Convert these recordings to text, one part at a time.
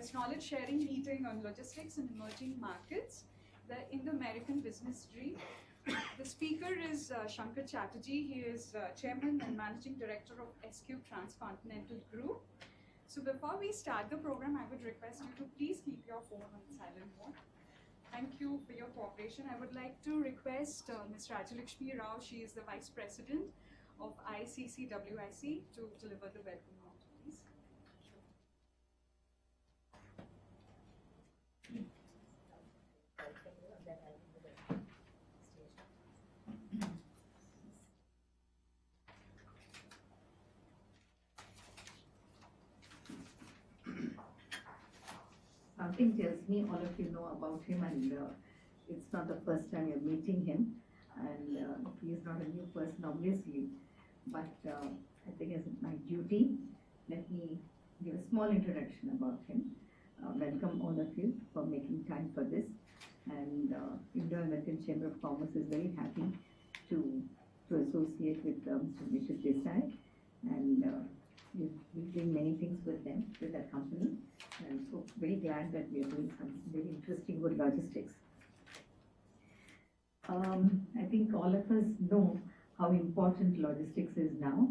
this knowledge sharing meeting on logistics and emerging markets, the Indo-American business dream. The speaker is Shankar Chatterjee. He is Chairman and Managing Director of SQ Transcontinental Group. So before we start the program, I would request you to please keep your phone on silent mode. Thank you for your cooperation. I would like to request Ms. Rajalakshmi Rao, she is the Vice President of IACC WIC, to deliver the welcome note, please. Something tells me all of you know about him, and it's not the first time you're meeting him, and he is not a new person obviously, but I think it's my duty. Let me give a small introduction about him. Welcome all of you for making time for this, and Indo-American Chamber of Commerce is very happy to associate with Mr. Nishit Desai, and we've doing many things with them, with our company, and I'm so very glad that we are doing some very interesting with logistics. I think all of us know how important logistics is now,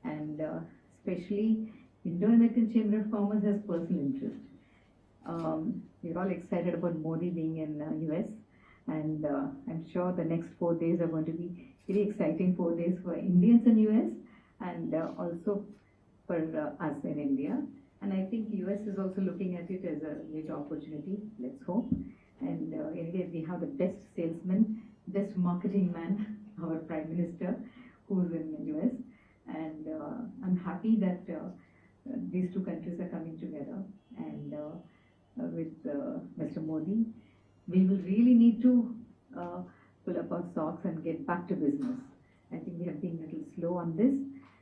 and especially Indo-American Chamber of Commerce has personal interest. We're all excited about Modi being in US, and I'm sure the next 4 days are going to be very exciting 4 days for Indians in US, and also for us in India. And I think US is also looking at it as a great opportunity, let's hope. And anyway, we have the best salesman, best marketing man, our Prime Minister, who's in the US. And I'm happy that these two countries are coming together. And with Mr. Modi, we will really need to pull up our socks and get back to business. I think we have been a little slow on this,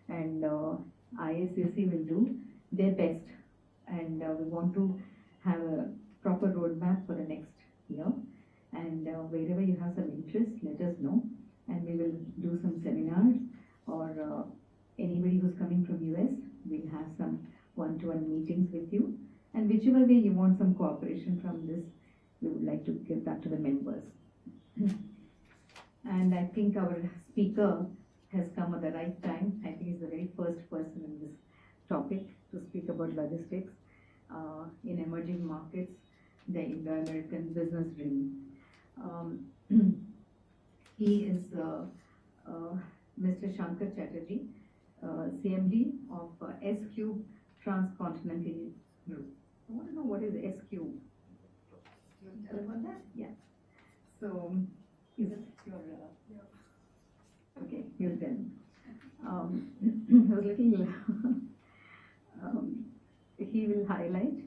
and IACC will do their best, and we want to have a proper roadmap for the next year, and wherever you have some interest, let us know, and we will do some seminars, or anybody who's coming from US, we'll have some one-to-one meetings with you, and whichever way you want some cooperation from this, we would like to give that to the members. And I think our speaker has come at the right time. I think he's the very first person in this topic to speak about logistics in emerging markets, the Indo-American business dream. He is Mr. Shankar Chatterjee, CMD of SQ Transcontinental Group. I want to know what is SQ. Do you want to tell about that? Yeah. So, is it your... Okay, you'll tell me. I was little... he will highlight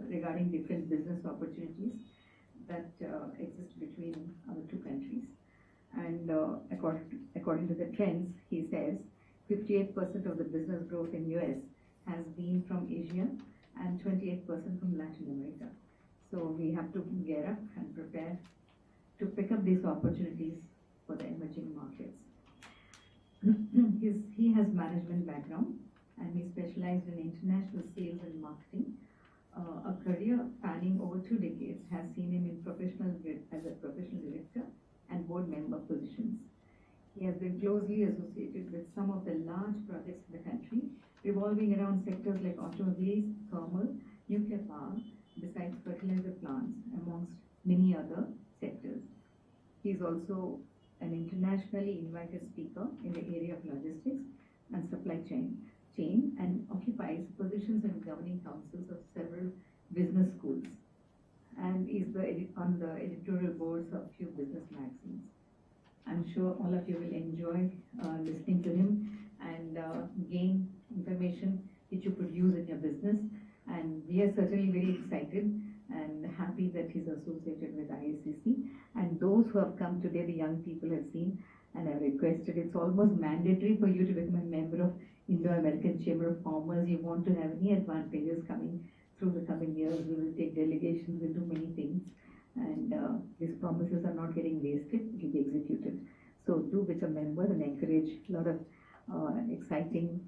regarding different business opportunities that exist between our two countries. And according to the trends, he says 58% of the business growth in US has been from Asia and 28% from Latin America. So we have to gear up and prepare to pick up these opportunities for the emerging markets. He has management background, and he specialized in international sales and marketing. A career spanning over 2 decades has seen him as a professional director and board member positions. He has been closely associated with some of the large projects in the country, revolving around sectors like automobiles, thermal, nuclear power, besides fertilizer plants, amongst many other sectors. He is also an internationally invited speaker in the area of logistics and supply chain, and occupies positions in governing councils of several business schools, and is on the editorial boards of few business magazines. I'm sure all of you will enjoy listening to him and gain information which you could use in your business, and we are certainly very excited and happy that he's associated with IACC. And those who have come today, the young people have seen, and I've requested, it's almost mandatory for you to become a member of Indo-American Chamber of Commerce. You want to have any advantages coming through the coming years. We will take delegations, we'll do many things, and these promises are not getting wasted, it will be executed. So do become members and encourage a lot of exciting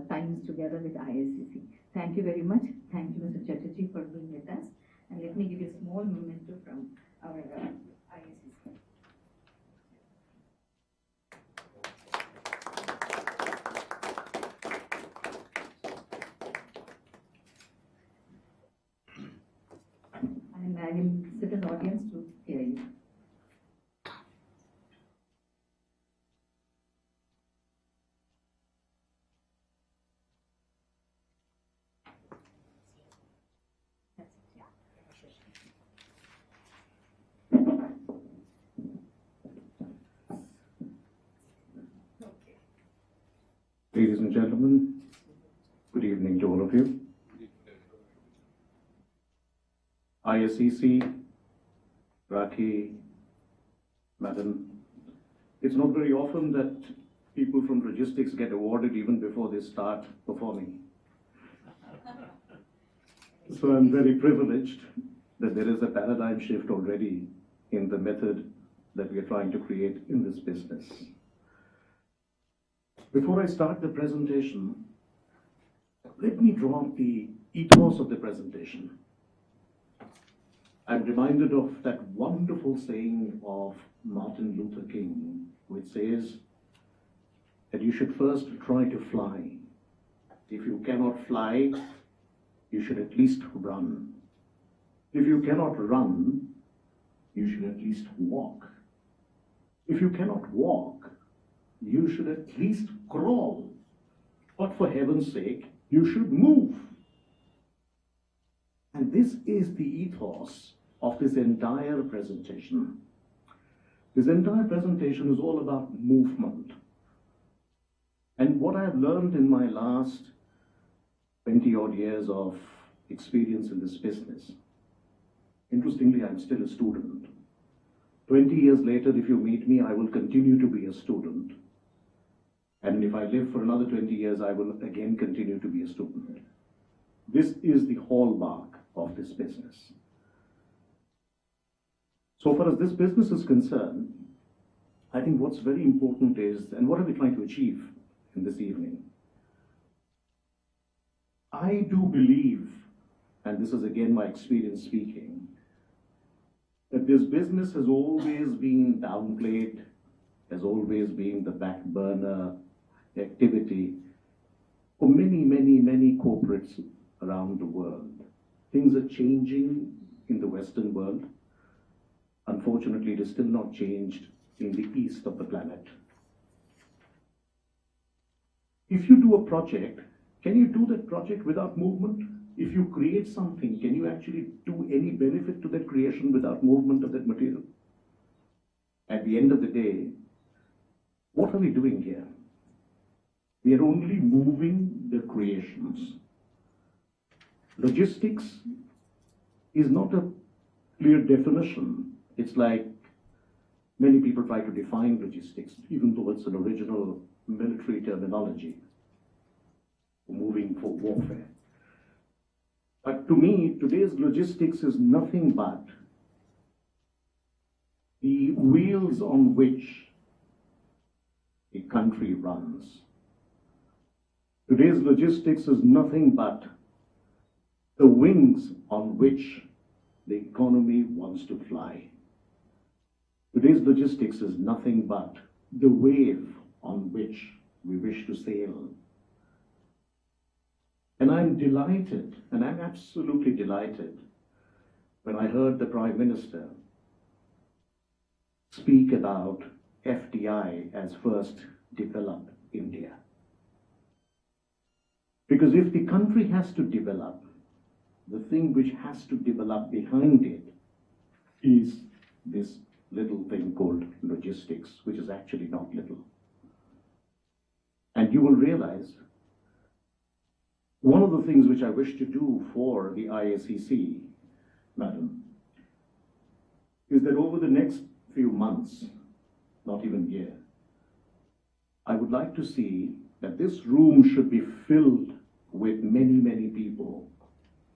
times together with IACC. Thank you very much. Thank you, Mr. Chatterjee. Chatterjee for being with us. And let me give you a small memento from our IACC. And I will sit in the audience to hear you. Ladies and gentlemen, good evening to all of you. IACC, Rakhi, Madam, it's not very often that people from logistics get awarded even before they start performing. So I'm very privileged that there is a paradigm shift already in the method that we are trying to create in this business. Before I start the presentation, let me draw up the ethos of the presentation. I'm reminded of that wonderful saying of Martin Luther King, which says that you should first try to fly. If you cannot fly, you should at least run. If you cannot run, you should at least walk. If you cannot walk, you should at least crawl. But for heaven's sake, you should move. And this is the ethos of this entire presentation. This entire presentation is all about movement. And what I've learned in my last 20-odd years of experience in this business, interestingly, I'm still a student. 20 years later, if you meet me, I will continue to be a student. And if I live for another 20 years, I will again continue to be a student. This is the hallmark of this business. So far as this business is concerned, I think what's very important is, and what are we trying to achieve in this evening? I do believe, and this is again my experience speaking, that this business has always been downplayed, has always been the back burner activity for many, many, many corporates around the world. Things are changing in the Western world. Unfortunately, it is still not changed in the east of the planet. If you do a project, can you do that project without movement? If you create something, can you actually do any benefit to that creation without movement of that material? At the end of the day, what are we doing here? We are only moving the creations. Logistics is not a clear definition. It's like many people try to define logistics, even though it's an original military terminology, moving for warfare. But to me, today's logistics is nothing but the wheels on which a country runs. Today's logistics is nothing but the wings on which the economy wants to fly. Today's logistics is nothing but the wave on which we wish to sail. And I'm delighted, and I'm absolutely delighted, when I heard the Prime Minister speak about FDI as first develop India. Because if the country has to develop, the thing which has to develop behind it is this little thing called logistics, which is actually not little. And you will realize one of the things which I wish to do for the IACC, Madam, is that over the next few months, not even year, I would like to see that this room should be filled with many, many people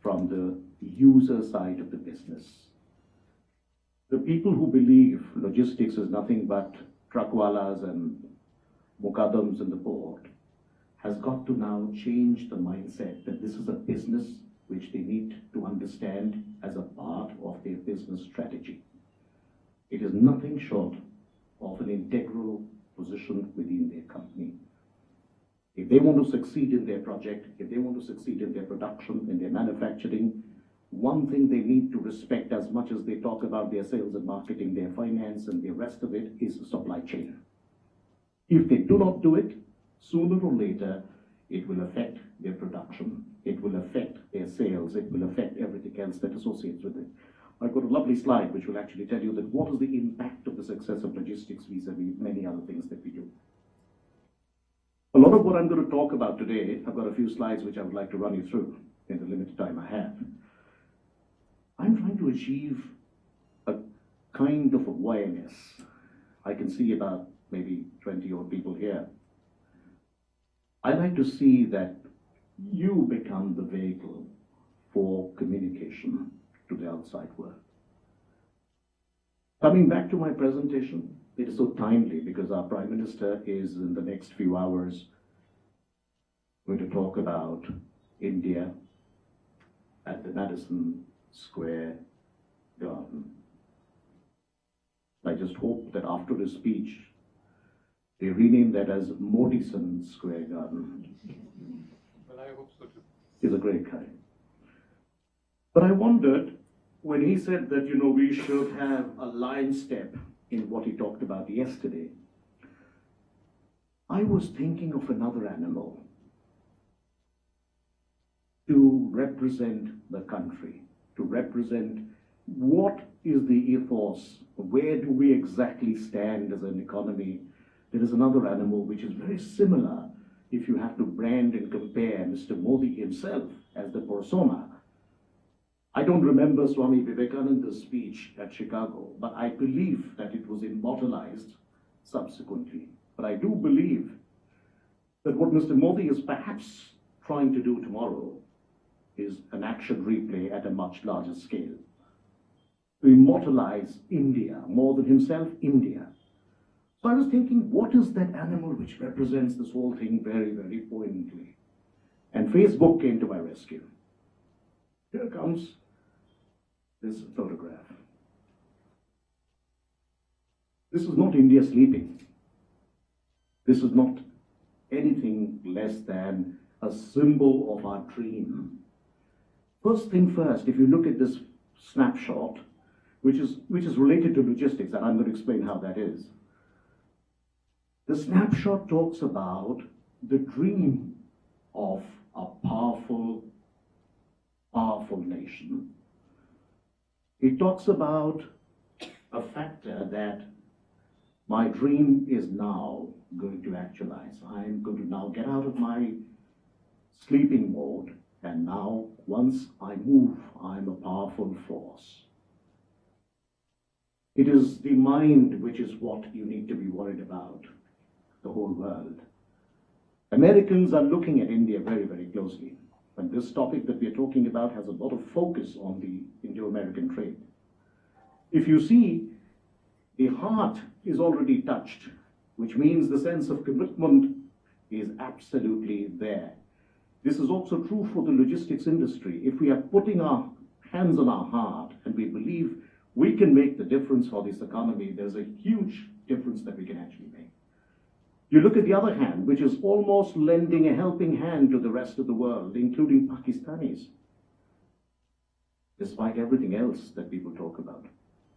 from the user side of the business. The people who believe logistics is nothing but truckwalas and mukaddams in the port has got to now change the mindset that this is a business which they need to understand as a part of their business strategy. It is nothing short of an integral position within their company. If they want to succeed in their project, if they want to succeed in their production, in their manufacturing, one thing they need to respect as much as they talk about their sales and marketing, their finance and the rest of it is supply chain. If they do not do it, sooner or later, it will affect their production, it will affect their sales, it will affect everything else that associates with it. I've got a lovely slide which will actually tell you that what is the impact of the success of logistics vis-a-vis many other things that we do. A lot of what I'm going to talk about today, I've got a few slides which I would like to run you through in the limited time I have. I'm trying to achieve a kind of awareness. I can see about maybe 20 odd people here. I like to see that you become the vehicle for communication to the outside world. Coming back to my presentation, it is so timely because our Prime Minister is in the next few hours going to talk about India at the Madison Square Garden. I just hope that after his speech, they rename that as Modison Square Garden. Well, I hope so too. He's a great guy. But I wondered, when he said that, we should have a line step in what he talked about yesterday, I was thinking of another animal to represent the country, to represent what is the ethos, where do we exactly stand as an economy. There is another animal which is very similar if you have to brand and compare Mr. Modi himself as the persona. I don't remember Swami Vivekananda's speech at Chicago, but I believe that it was immortalized subsequently. But I do believe that what Mr. Modi is perhaps trying to do tomorrow is an action replay at a much larger scale. To immortalize India, more than himself, India. So I was thinking, what is that animal which represents this whole thing very, very poignantly? And Facebook came to my rescue. Here comes this photograph. This is not India sleeping. This is not anything less than a symbol of our dream. First thing first, if you look at this snapshot, which is related to logistics, and I'm going to explain how that is. The snapshot talks about the dream of a powerful nation. It talks about a factor that my dream is now going to actualize. I'm going to now get out of my sleeping mode, and now once I move, I'm a powerful force. It is the mind which is what you need to be worried about, the whole world. Americans are looking at India very, very closely. And this topic that we are talking about has a lot of focus on the Indo-American trade. If you see, the heart is already touched, which means the sense of commitment is absolutely there. This is also true for the logistics industry. If we are putting our hands on our heart and we believe we can make the difference for this economy, there's a huge difference that we can actually make. You look at the other hand, which is almost lending a helping hand to the rest of the world, including Pakistanis, despite everything else that people talk about.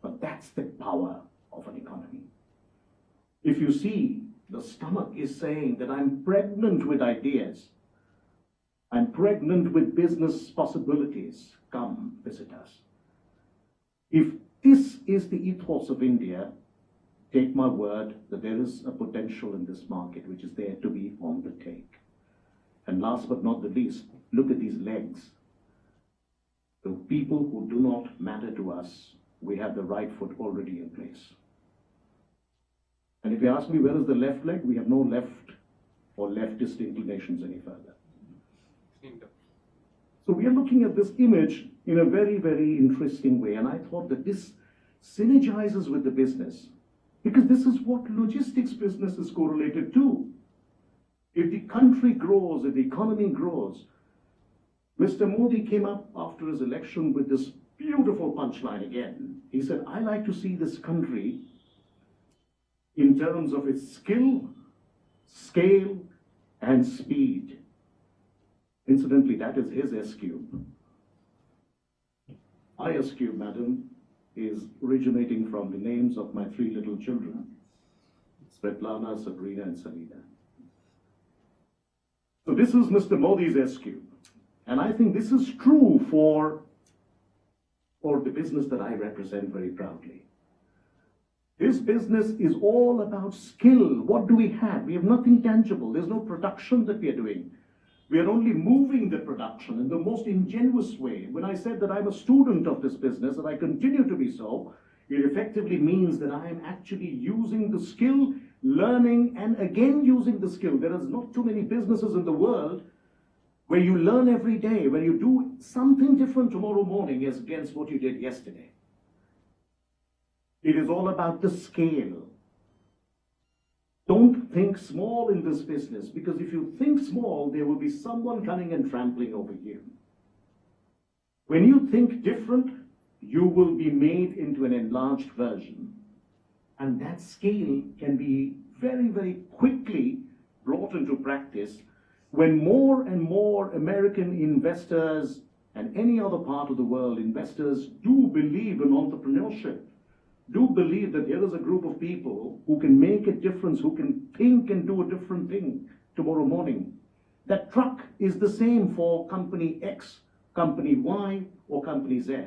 But that's the power of an economy. If you see, the stomach is saying that I'm pregnant with ideas. I'm pregnant with business possibilities. Come, visit us. If this is the ethos of India, take my word that there is a potential in this market which is there to be on the take. And last but not the least, look at these legs. The people who do not matter to us, we have the right foot already in place. And if you ask me where is the left leg, we have no left or leftist inclinations any further. So we are looking at this image in a very, very interesting way. And I thought that this synergizes with the business, because this is what logistics business is correlated to. If the country grows, if the economy grows, Mr. Modi came up after his election with this beautiful punchline again. He said, I like to see this country in terms of its skill, scale, and speed. Incidentally, that is his S-cube. IS-cube, madam, is originating from the names of my 3 little children, Svetlana, Sabrina, and Selina. So this is Mr. Modi's S-cube. And I think this is true for the business that I represent very proudly. This business is all about skill. What do we have? We have nothing tangible. There's no production that we are doing. We are only moving the production in the most ingenuous way. When I said that I'm a student of this business, and I continue to be so, it effectively means that I am actually using the skill, learning, and again using the skill. There is not too many businesses in the world where you learn every day, where you do something different tomorrow morning as against what you did yesterday. It is all about the scale. Don't think small in this business, because if you think small, there will be someone coming and trampling over you. When you think different, you will be made into an enlarged version. And that scale can be very, very quickly brought into practice when more and more American investors and any other part of the world investors do believe in entrepreneurship, do believe that there is a group of people who can make a difference, who can think and do a different thing tomorrow morning. That truck is the same for company X, company Y, or company Z.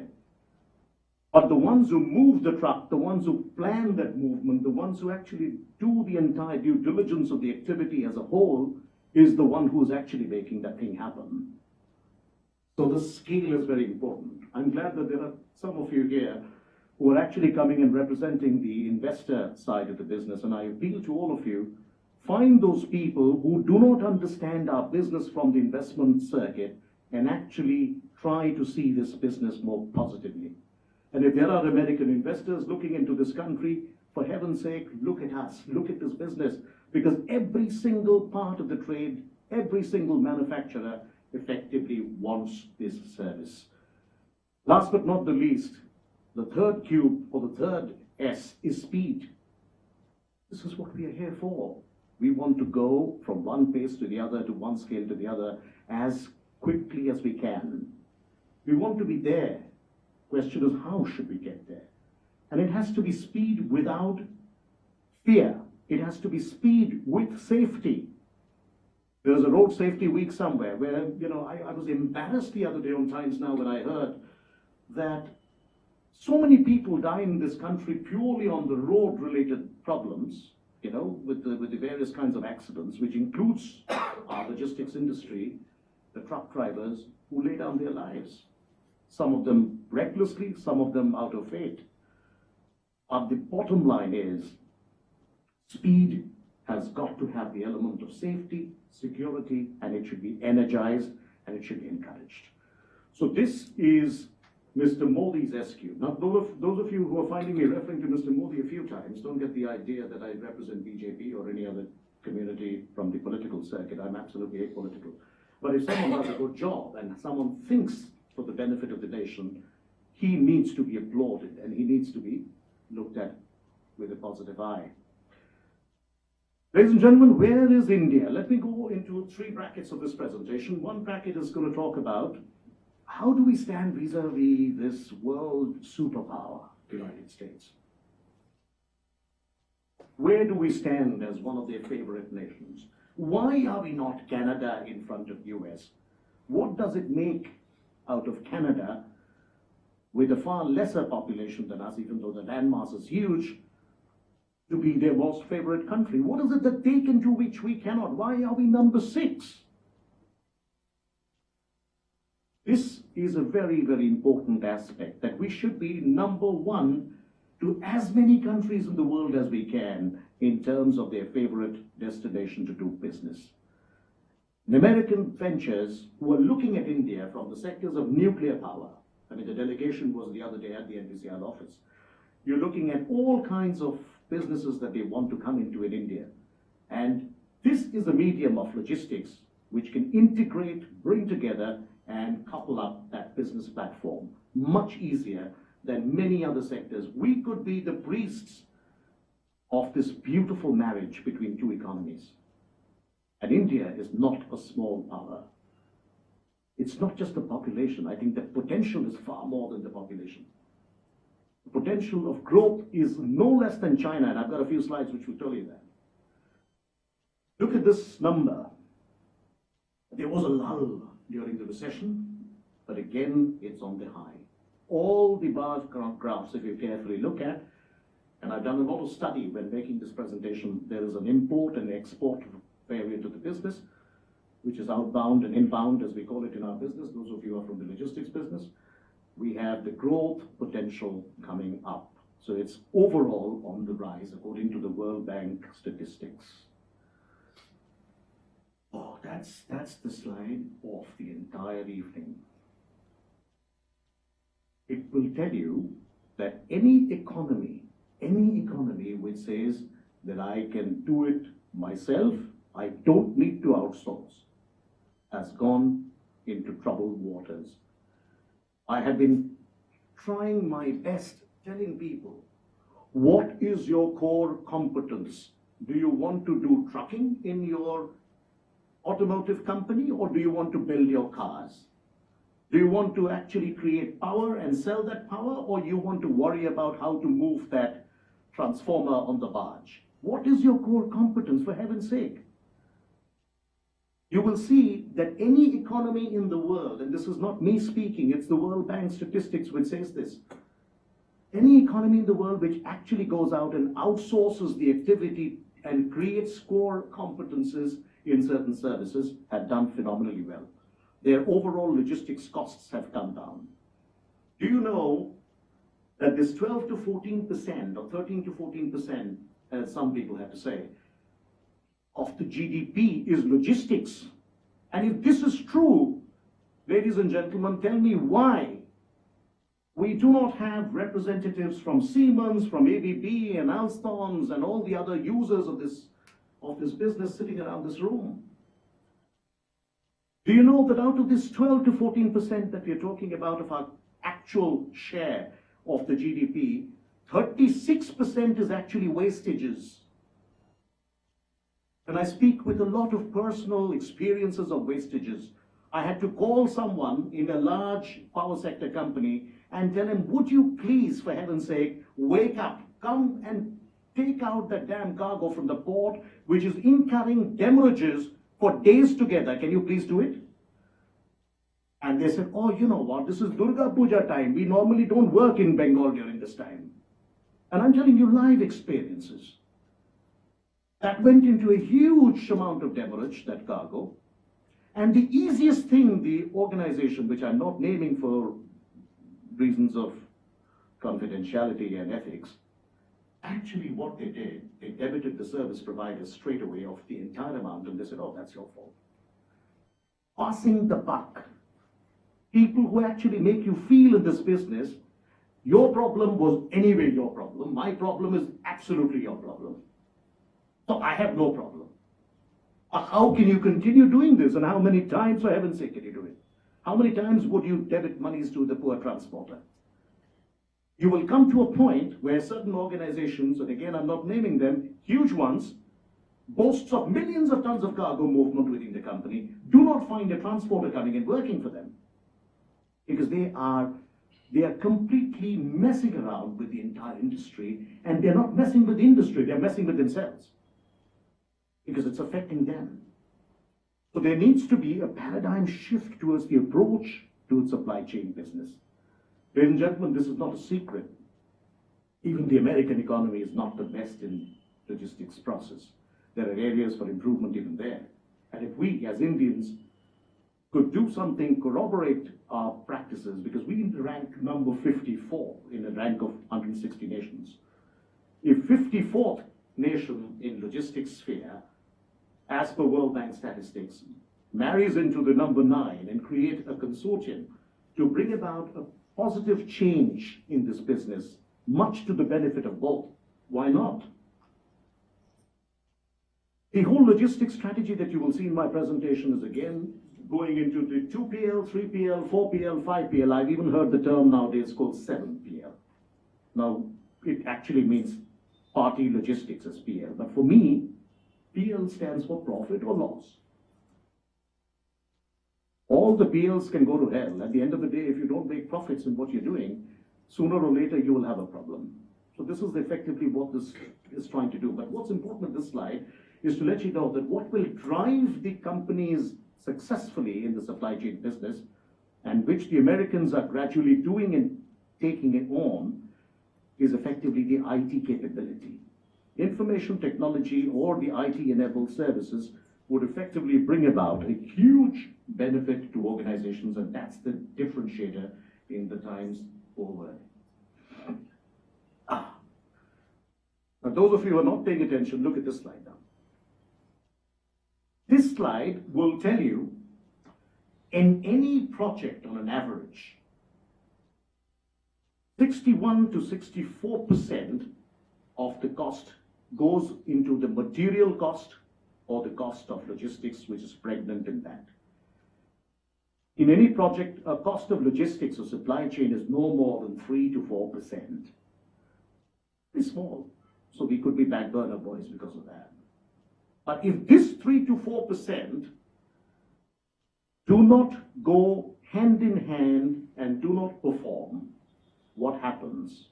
But the ones who move the truck, the ones who plan that movement, the ones who actually do the entire due diligence of the activity as a whole, is the one who is actually making that thing happen. So the scale is very important. I'm glad that there are some of you here who are actually coming and representing the investor side of the business. And I appeal to all of you, find those people who do not understand our business from the investment circuit and actually try to see this business more positively. And if there are American investors looking into this country, for heaven's sake, look at us, look at this business, because every single part of the trade, every single manufacturer effectively wants this service. Last but not the least, the third cube, or the third S, is speed. This is what we are here for. We want to go from one pace to the other, to one scale to the other, as quickly as we can. We want to be there. Question is, how should we get there? And it has to be speed without fear. It has to be speed with safety. There's a road safety week somewhere where, I was embarrassed the other day on Times Now when I heard that so many people die in this country purely on the road-related problems, with the various kinds of accidents, which includes our logistics industry, the truck drivers who lay down their lives. Some of them recklessly, some of them out of fate. But the bottom line is, speed has got to have the element of safety, security, and it should be energized and it should be encouraged. So this is Mr. Modi's S-cube. Now, those of you who are finding me referring to Mr. Modi a few times, don't get the idea that I represent BJP or any other community from the political circuit. I'm absolutely apolitical. But if someone does a good job and someone thinks for the benefit of the nation, he needs to be applauded and he needs to be looked at with a positive eye. Ladies and gentlemen, where is India? Let me go into 3 brackets of this presentation. One bracket is going to talk about how do we stand vis-a-vis this world superpower, the United States? Where do we stand as one of their favorite nations? Why are we not Canada in front of US? What does it make out of Canada with a far lesser population than us, even though the landmass is huge, to be their most favorite country? What is it that they can do which we cannot? Why are we number 6? This is a very, very important aspect, that we should be number 1 to as many countries in the world as we can in terms of their favorite destination to do business. And American ventures who are looking at India from the sectors of nuclear power, I mean, the delegation was the other day at the NPCL office. You're looking at all kinds of businesses that they want to come into in India. And this is a medium of logistics which can integrate, bring together, and couple up that business platform much easier than many other sectors. We could be the priests of this beautiful marriage between two economies. And India is not a small power. It's not just the population. I think the potential is far more than the population. The potential of growth is no less than China, and I've got a few slides which will tell you that. Look at this number. There was a lull during the recession, but again, it's on the high. All the bar graphs, if you carefully look at, and I've done a lot of study when making this presentation, there is an import and export variant of the business, which is outbound and inbound, as we call it in our business. Those of you who are from the logistics business, we have the growth potential coming up. So it's overall on the rise, according to the World Bank statistics. Oh, that's the slide of the entire evening. It will tell you that any economy which says that I can do it myself, I don't need to outsource, has gone into troubled waters. I have been trying my best telling people, what is your core competence? Do you want to do trucking in your automotive company, or do you want to build your cars? Do you want to actually create power and sell that power, or you want to worry about how to move that transformer on the barge? What is your core competence, for heaven's sake? You will see that any economy in the world, and this is not me speaking, it's the World Bank statistics which says this, any economy in the world which actually goes out and outsources the activity and creates core competences in certain services have done phenomenally well. Their overall logistics costs have come down. Do you know that this 12 to 14% or 13 to 14%, as some people have to say, of the GDP is logistics? And if this is true, ladies and gentlemen, tell me why we do not have representatives from Siemens, from ABB and Alstom's and all the other users of this business sitting around this room. Do you know that out of this 12 to 14% that we're talking about of our actual share of the GDP, 36% is actually wastages? And I speak with a lot of personal experiences of wastages. I had to call someone in a large power sector company and tell him, would you please, for heaven's sake, wake up, come and take out that damn cargo from the port, which is incurring damages for days together. Can you please do it? And they said, oh, you know what, this is Durga Puja time. We normally don't work in Bengal during this time. And I'm telling you live experiences. That went into a huge amount of demurrage, that cargo. And the easiest thing the organization, which I'm not naming for reasons of confidentiality and ethics, actually what they did, they debited the service provider straight away of the entire amount, and they said, oh, that's your fault. Passing the buck. People who actually make you feel in this business, your problem was anyway your problem. My problem is absolutely your problem. So I have no problem. How can you continue doing this? And how many times, for heaven's sake, can you do it? How many times would you debit monies to the poor transporter? You will come to a point where certain organizations, and again, I'm not naming them, huge ones, boasts of millions of tons of cargo movement within the company, do not find a transporter coming and working for them. Because they are completely messing around with the entire industry, and they're not messing with the industry, they're messing with themselves. Because it's affecting them. So there needs to be a paradigm shift towards the approach to supply chain business. Ladies and gentlemen, this is not a secret. Even the American economy is not the best in logistics process. There are areas for improvement even there. And if we, as Indians, could do something, corroborate our practices, because we rank number 54 in a rank of 160 nations. If 54th nation in logistics sphere, as per World Bank statistics, marries into the number 9 and create a consortium to bring about a positive change in this business, much to the benefit of both, why not? The whole logistics strategy that you will see in my presentation is again going into the 2PL, 3PL, 4PL, 5PL. I've even heard the term nowadays called 7PL. Now, it actually means party logistics as PL. But for me, PL stands for profit or loss. All the PLs can go to hell. At the end of the day, if you don't make profits in what you're doing, sooner or later you will have a problem. So this is effectively what this is trying to do. But what's important in this slide is to let you know that what will drive the companies successfully in the supply chain business, and which the Americans are gradually doing and taking it on, is effectively the IT capability. Information technology or the IT-enabled services would effectively bring about a huge benefit to organizations, and that's the differentiator in the times forward. Now, those of you who are not paying attention, look at this slide now. This slide will tell you, in any project on an average, 61 to 64% of the cost goes into the material cost or the cost of logistics, which is pregnant in that. In any project, a cost of logistics or supply chain is no more than 3 to 4%. It's small, so we could be back burner boys because of that. But if this 3 to 4% do not go hand in hand and do not perform, what happens?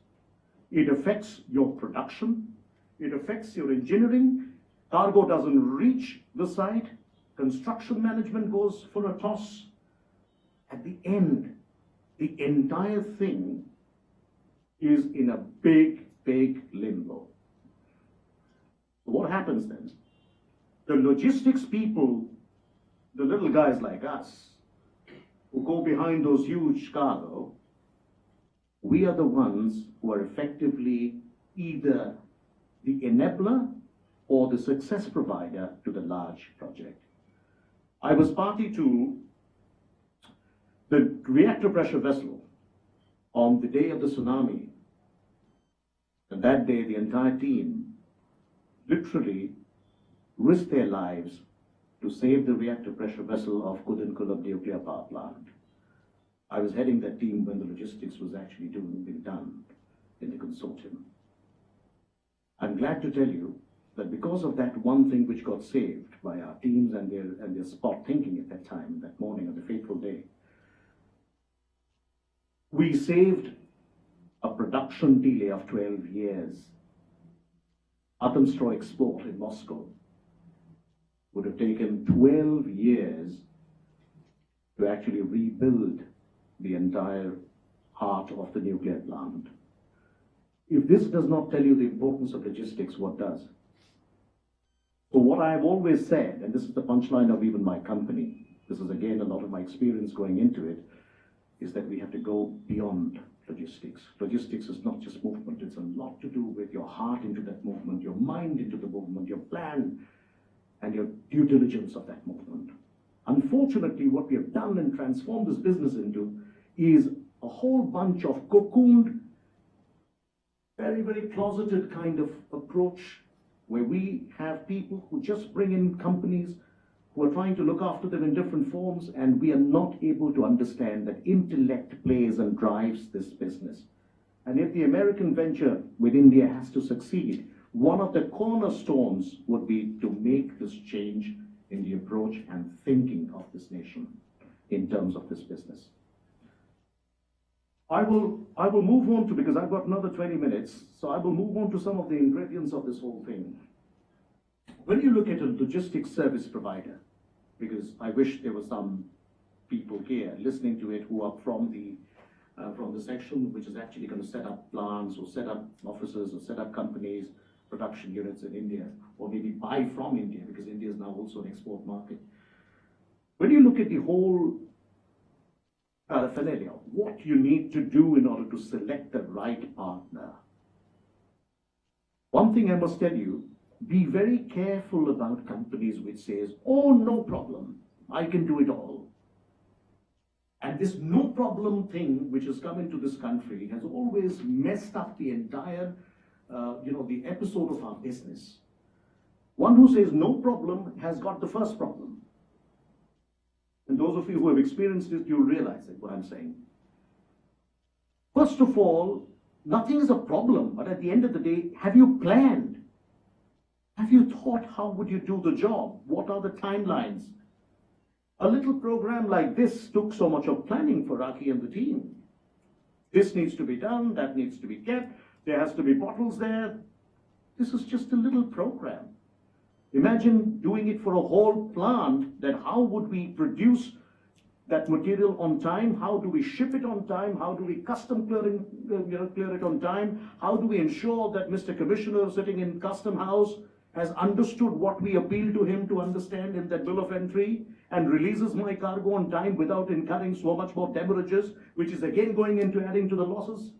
It affects your production, it affects your engineering, cargo doesn't reach the site, construction management goes for a toss. At the end, the entire thing is in a big, big limbo. What happens then? The logistics people, the little guys like us, who go behind those huge cargo, we are the ones who are effectively either the enabler or the success provider to the large project. I was party to the reactor pressure vessel on the day of the tsunami. And that day, the entire team literally risked their lives to save the reactor pressure vessel of Continental nuclear power plant. I was heading that team when the logistics was actually being done in the consortium. I'm glad to tell you that because of that one thing which got saved by our teams and their spot thinking at that time, that morning of the fateful day, we saved a production delay of 12 years. Atomstro export in Moscow would have taken 12 years to actually rebuild the entire heart of the nuclear plant. If this does not tell you the importance of logistics, what does? So what I've always said, and this is the punchline of even my company, this is again a lot of my experience going into it, is that we have to go beyond logistics. Logistics is not just movement, it's a lot to do with your heart into that movement, your mind into the movement, your plan, and your due diligence of that movement. Unfortunately, what we have done and transformed this business into is a whole bunch of cocooned, very, very closeted kind of approach, where we have people who just bring in companies who are trying to look after them in different forms, and we are not able to understand that intellect plays and drives this business. And if the American venture with India has to succeed, one of the cornerstones would be to make this change in the approach and thinking of this nation in terms of this business. I will move on to, because I've got another 20 minutes, so I will move on to some of the ingredients of this whole thing. When you look at a logistics service provider, because I wish there were some people here listening to it who are from the section which is actually going to set up plants or set up offices or set up companies, production units in India, or maybe buy from India, because India is now also an export market. When you look at the whole paraphernalia, what you need to do in order to select the right partner. One thing I must tell you, be very careful about companies which says, oh, no problem, I can do it all. And this no problem thing which has come into this country has always messed up the entire, the episode of our business. One who says no problem has got the first problem. And those of you who have experienced it, you'll realize it, what I'm saying. First of all, nothing is a problem, but at the end of the day, have you planned? Have you thought how would you do the job? What are the timelines? A little program like this took so much of planning for Raki and the team. This needs to be done, that needs to be kept, there has to be bottles there. This is just a little program. Imagine doing it for a whole plant, then how would we produce that material on time? How do we ship it on time? How do we custom clear it on time? How do we ensure that Mr. Commissioner sitting in Custom House has understood what we appeal to him to understand in that bill of entry and releases my cargo on time without incurring so much more damages, which is again going into adding to the losses?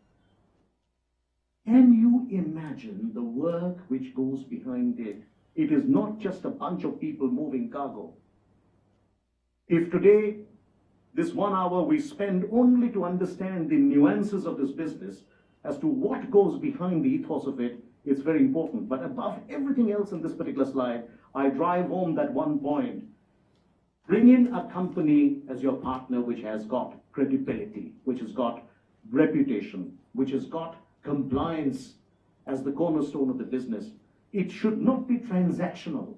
Can you imagine the work which goes behind it? It is not just a bunch of people moving cargo. If today, this 1 hour we spend only to understand the nuances of this business as to what goes behind the ethos of it, it's very important. But above everything else in this particular slide, I drive home that one point. Bring in a company as your partner which has got credibility, which has got reputation, which has got compliance as the cornerstone of the business. It should not be transactional.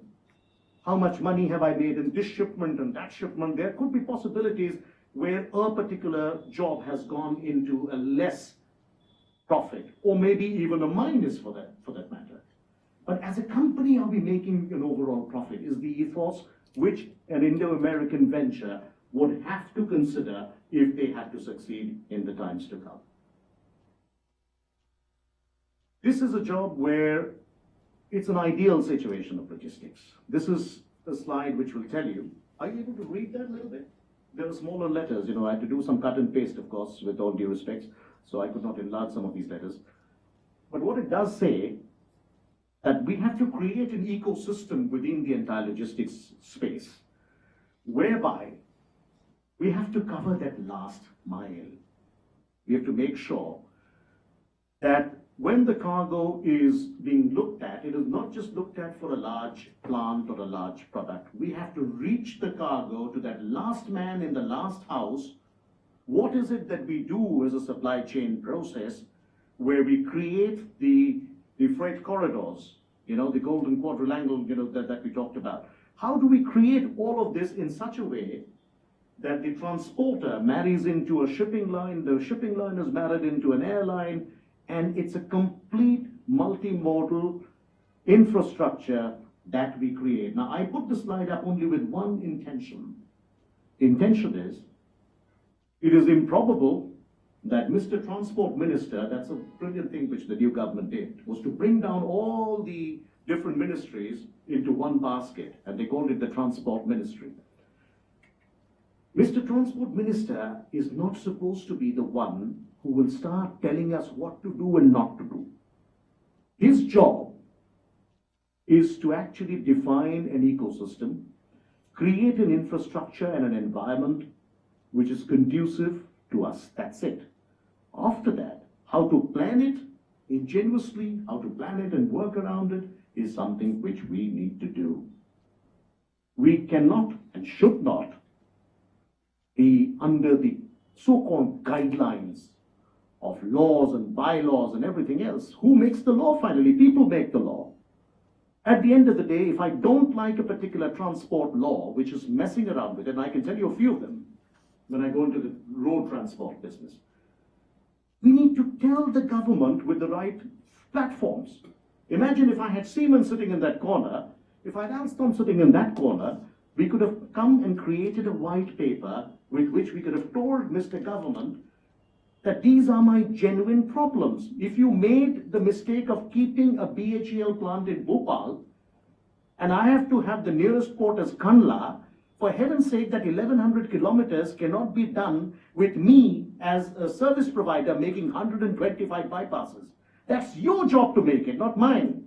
How much money have I made in this shipment and that shipment? There could be possibilities where a particular job has gone into a less profit, or maybe even a minus for that matter. But as a company, are we making an overall profit? Is the ethos which an Indo-American venture would have to consider if they had to succeed in the times to come. This is a job where it's an ideal situation of logistics. This is a slide which will tell you, are you able to read that a little bit? There are smaller letters, I had to do some cut and paste, of course, with all due respects, so I could not enlarge some of these letters. But what it does say, that we have to create an ecosystem within the entire logistics space, whereby we have to cover that last mile. We have to make sure that when the cargo is being looked at, it is not just looked at for a large plant or a large product. We have to reach the cargo to that last man in the last house. What is it that we do as a supply chain process where we create the freight corridors, the golden quadrilateral, that we talked about? How do we create all of this in such a way that the transporter marries into a shipping line, the shipping line is married into an airline, and it's a complete multimodal infrastructure that we create. Now, I put the slide up only with one intention. The intention is, it is improbable that Mr. Transport Minister, that's a brilliant thing which the new government did, was to bring down all the different ministries into one basket, and they called it the Transport Ministry. Mr. Transport Minister is not supposed to be the one who will start telling us what to do and not to do. His job is to actually define an ecosystem, create an infrastructure and an environment which is conducive to us. That's it. After that, how to plan it ingeniously, how to plan it and work around it is something which we need to do. We cannot and should not be under the so-called guidelines of laws and bylaws and everything else. Who makes the law finally? People make the law. At the end of the day, if I don't like a particular transport law, which is messing around with it, and I can tell you a few of them when I go into the road transport business, we need to tell the government with the right platforms. Imagine if I had Siemens sitting in that corner, if I had Alstom sitting in that corner, we could have come and created a white paper with which we could have told Mr. Government that these are my genuine problems. If you made the mistake of keeping a BHEL plant in Bhopal, and I have to have the nearest port as Kandla, for heaven's sake, that 1100 kilometers cannot be done with me as a service provider making 125 bypasses. That's your job to make it, not mine.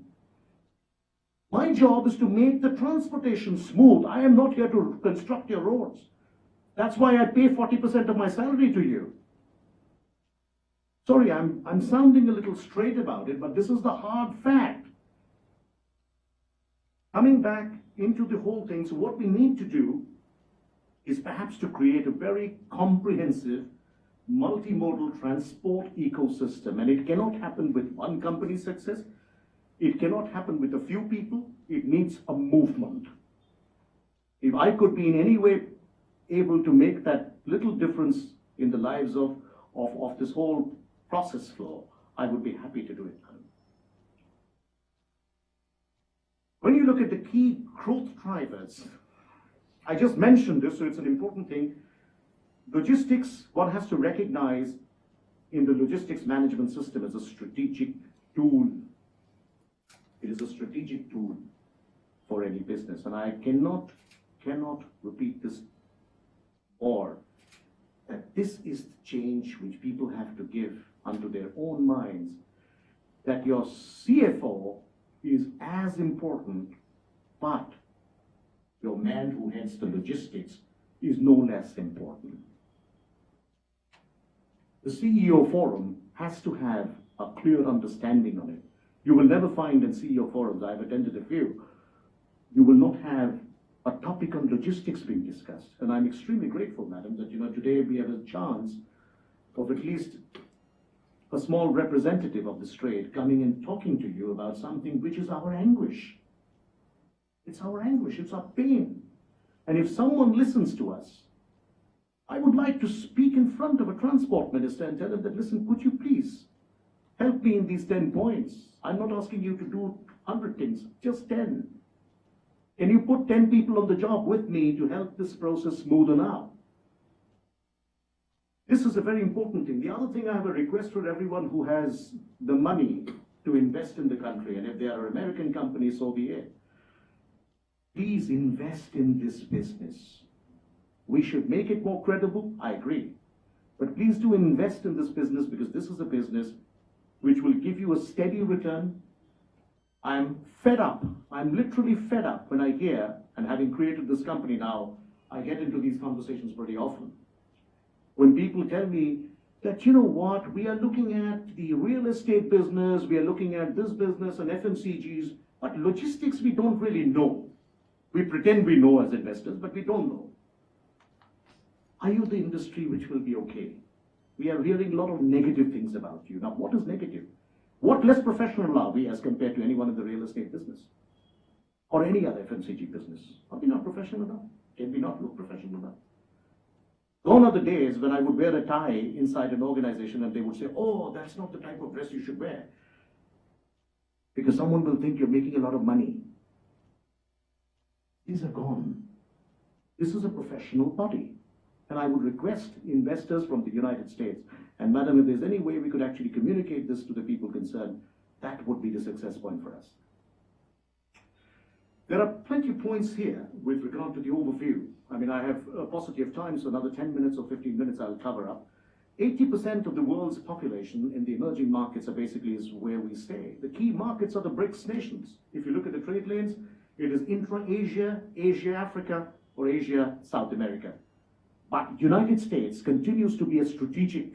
My job is to make the transportation smooth. I am not here to construct your roads. That's why I pay 40% of my salary to you. Sorry, I'm sounding a little straight about it, but this is the hard fact. Coming back into the whole thing, so what we need to do is perhaps to create a very comprehensive multimodal transport ecosystem. And it cannot happen with one company's success. It cannot happen with a few people. It needs a movement. If I could be in any way able to make that little difference in the lives of this whole process flow, I would be happy to do it. When you look at the key growth drivers, I just mentioned this, so it's an important thing. Logistics, one has to recognize in the logistics management system as a strategic tool. It is a strategic tool for any business, and I cannot repeat this more, that this is the change which people have to give unto their own minds, that your CFO is as important, but your man who heads the logistics is no less important. The CEO forum has to have a clear understanding on it. You will never find in CEO forums, I've attended a few, you will not have a topic on logistics being discussed. And I'm extremely grateful, madam, that today we have a chance of at least a small representative of this trade coming and talking to you about something which is our anguish. It's our anguish, it's our pain. And if someone listens to us, I would like to speak in front of a transport minister and tell him that, listen, could you please help me in these 10 points? I'm not asking you to do 100 things, just 10. Can you put 10 people on the job with me to help this process smoothen out? This is a very important thing. The other thing, I have a request for everyone who has the money to invest in the country, and if they are American companies, so be it. Please invest in this business. We should make it more credible, I agree. But please do invest in this business, because this is a business which will give you a steady return. I'm fed up. I'm literally fed up when I hear, and having created this company now, I get into these conversations pretty often. When people tell me that, you know what, we are looking at the real estate business, we are looking at this business and FMCGs, but logistics we don't really know. We pretend we know as investors, but we don't know. Are you the industry which will be okay? We are hearing a lot of negative things about you. Now, what is negative? What less professional are we as compared to anyone in the real estate business? Or any other FMCG business? Are we not professional enough? Can we not look professional enough? Gone are the days when I would wear a tie inside an organization and they would say, oh, that's not the type of dress you should wear, because someone will think you're making a lot of money. These are gone. This is a professional body. And I would request investors from the United States, and madam, if there's any way we could actually communicate this to the people concerned, that would be the success point for us. There are plenty of points here with regard to the overview. I mean, I have a paucity of time, so another 10 minutes or 15 minutes I'll cover up. 80% of the world's population in the emerging markets are basically is where we stay. The key markets are the BRICS nations. If you look at the trade lanes, it is intra-Asia, Asia-Africa, or Asia-South America. But United States continues to be a strategic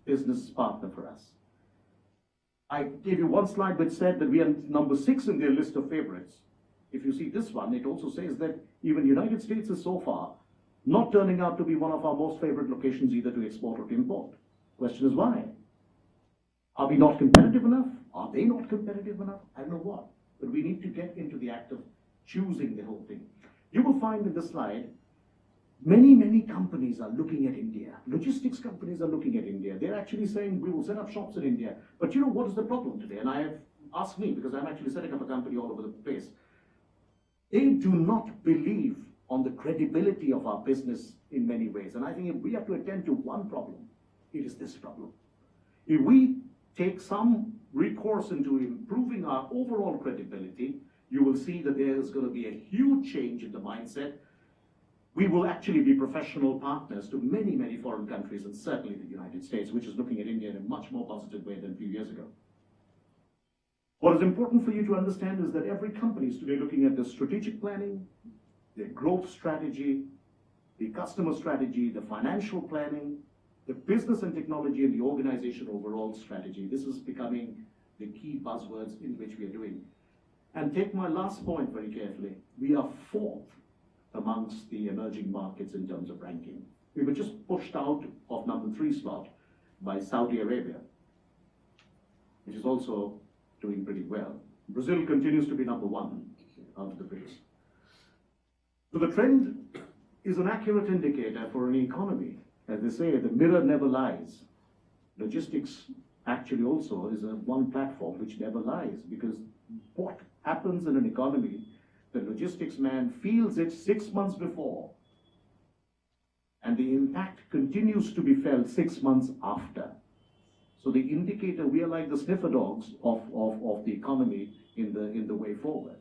business partner for us. I gave you one slide which said that we are number 6 in their list of favorites. If you see this one, it also says that even United States is so far not turning out to be one of our most favorite locations either to export or to import. Question is why? Are we not competitive enough? Are they not competitive enough? I don't know what. But we need to get into the act of choosing the whole thing. You will find in this slide, many companies are looking at India. Logistics companies are looking at India. They're actually saying, we will set up shops in India. But you know what is the problem today? And I have asked me, because I'm actually setting up a company all over the place. They do not believe on the credibility of our business in many ways. And I think if we have to attend to one problem, it is this problem. If we take some recourse into improving our overall credibility, you will see that there is going to be a huge change in the mindset. We will actually be professional partners to many foreign countries, and certainly the United States, which is looking at India in a much more positive way than a few years ago. What is important for you to understand is that every company is today looking at the strategic planning, their growth strategy, the customer strategy, the financial planning, the business and technology, and the organization overall strategy. This is becoming the key buzzwords in which we are doing. And take my last point very carefully. We are 4th amongst the emerging markets in terms of ranking. We were just pushed out of number 3 slot by Saudi Arabia, which is also doing pretty well. Brazil continues to be number 1 out of the BRICS. So the trend is an accurate indicator for an economy. As they say, the mirror never lies. Logistics actually also is one platform which never lies, because what happens in an economy, the logistics man feels it 6 months before, and the impact continues to be felt 6 months after. So the indicator, we are like the sniffer dogs of the economy in the way forward.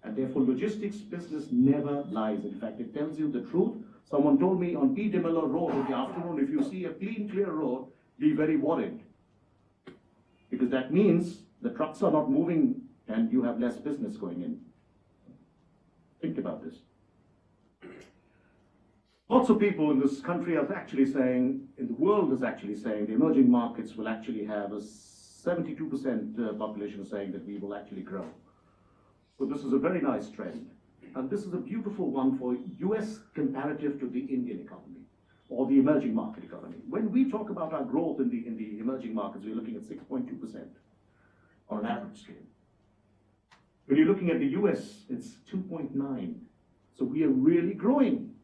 And therefore, logistics business never lies. In fact, it tells you the truth. Someone told me on P. de Miller Road in the afternoon, if you see a clean, clear road, be very worried. Because that means the trucks are not moving and you have less business going in. Think about this. Lots of people in this country are actually saying, in the world is actually saying, the emerging markets will actually have a 72% population saying that we will actually grow. So this is a very nice trend. And this is a beautiful one for US comparative to the Indian economy or the emerging market economy. When we talk about our growth in the emerging markets, we're looking at 6.2% on an average scale. When you're looking at the US, it's 2.9. So we are really growing.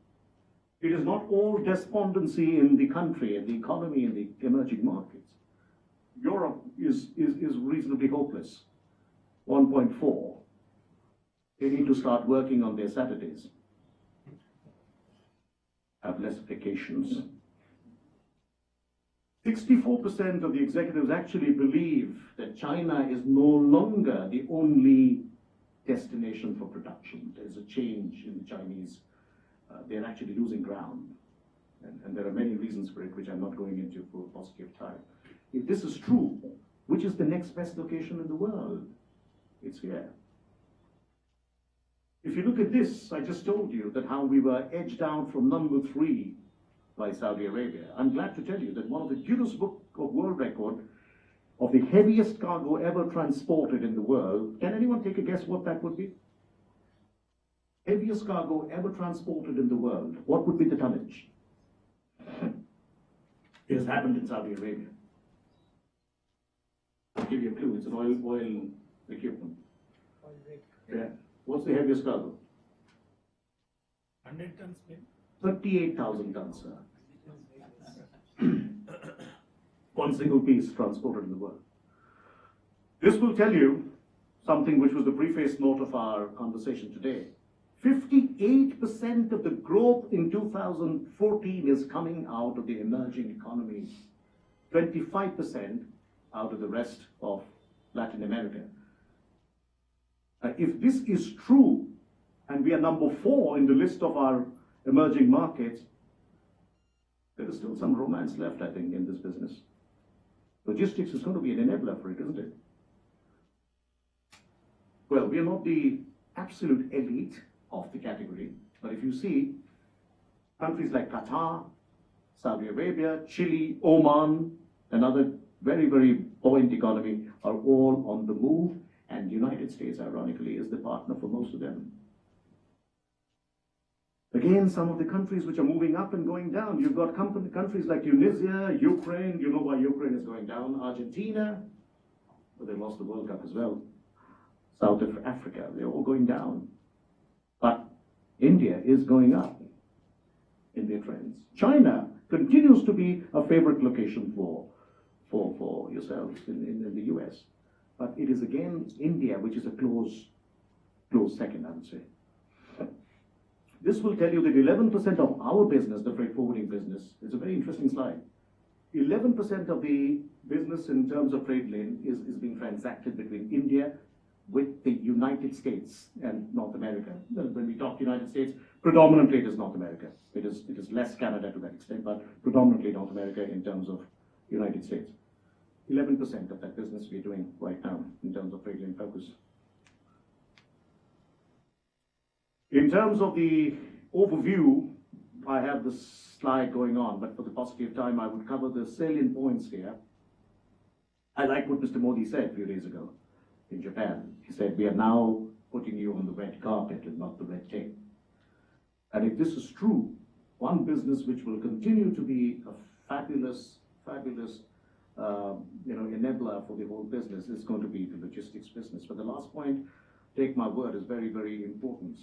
It is not all despondency in the country and the economy in the emerging markets. Europe is reasonably hopeless, 1.4. They need to start working on their Saturdays, have less vacations. 64% of the executives actually believe that China is no longer the only destination for production. There's a change in the Chinese. They're actually losing ground. And there are many reasons for it, which I'm not going into for paucity of time. If this is true, which is the next best location in the world? It's here. If you look at this, I just told you that how we were edged down from number 3 by Saudi Arabia. I'm glad to tell you that one of the Guinness Book of World Record of the heaviest cargo ever transported in the world, can anyone take a guess what that would be? Heaviest cargo ever transported in the world, what would be the tonnage? It has happened in Saudi Arabia. I'll give you a clue, it's an oil equipment. Yeah. What's the heaviest cargo? 100 tons, maybe? 38,000 tons, sir. One single piece transported in the world. This will tell you something which was the preface note of our conversation today. 58% of the growth in 2014 is coming out of the emerging economies. 25% out of the rest of Latin America. If this is true, and we are number 4 in the list of our emerging markets, there is still some romance left, I think, in this business. Logistics is going to be an enabler for it, isn't it? Well, we are not the absolute elite of the category, but if you see countries like Qatar, Saudi Arabia, Chile, Oman, another very, very buoyant economy, are all on the move, and the United States, ironically, is the partner for most of them. Again, some of the countries which are moving up and going down. You've got countries like Tunisia, Ukraine, you know why Ukraine is going down, Argentina, well, they lost the World Cup as well, South Africa, they're all going down. But India is going up in their trends. China continues to be a favorite location for yourselves in the US. But it is again India, which is a close second, I would say. This will tell you that 11% of our business, the freight forwarding business, is a very interesting slide. 11% of the business in terms of trade lane is being transacted between India with the United States and North America. When we talk United States, predominantly it is North America. It is less Canada to that extent, but predominantly North America in terms of United States. 11% of that business we're doing right now in terms of trade lane focus. In terms of the overview, I have this slide going on, but for the paucity of time, I would cover the salient points here. I like what Mr. Modi said a few days ago in Japan. He said, we are now putting you on the red carpet and not the red tape. And if this is true, one business which will continue to be a fabulous enabler for the whole business is going to be the logistics business. But the last point, take my word, is very, very important.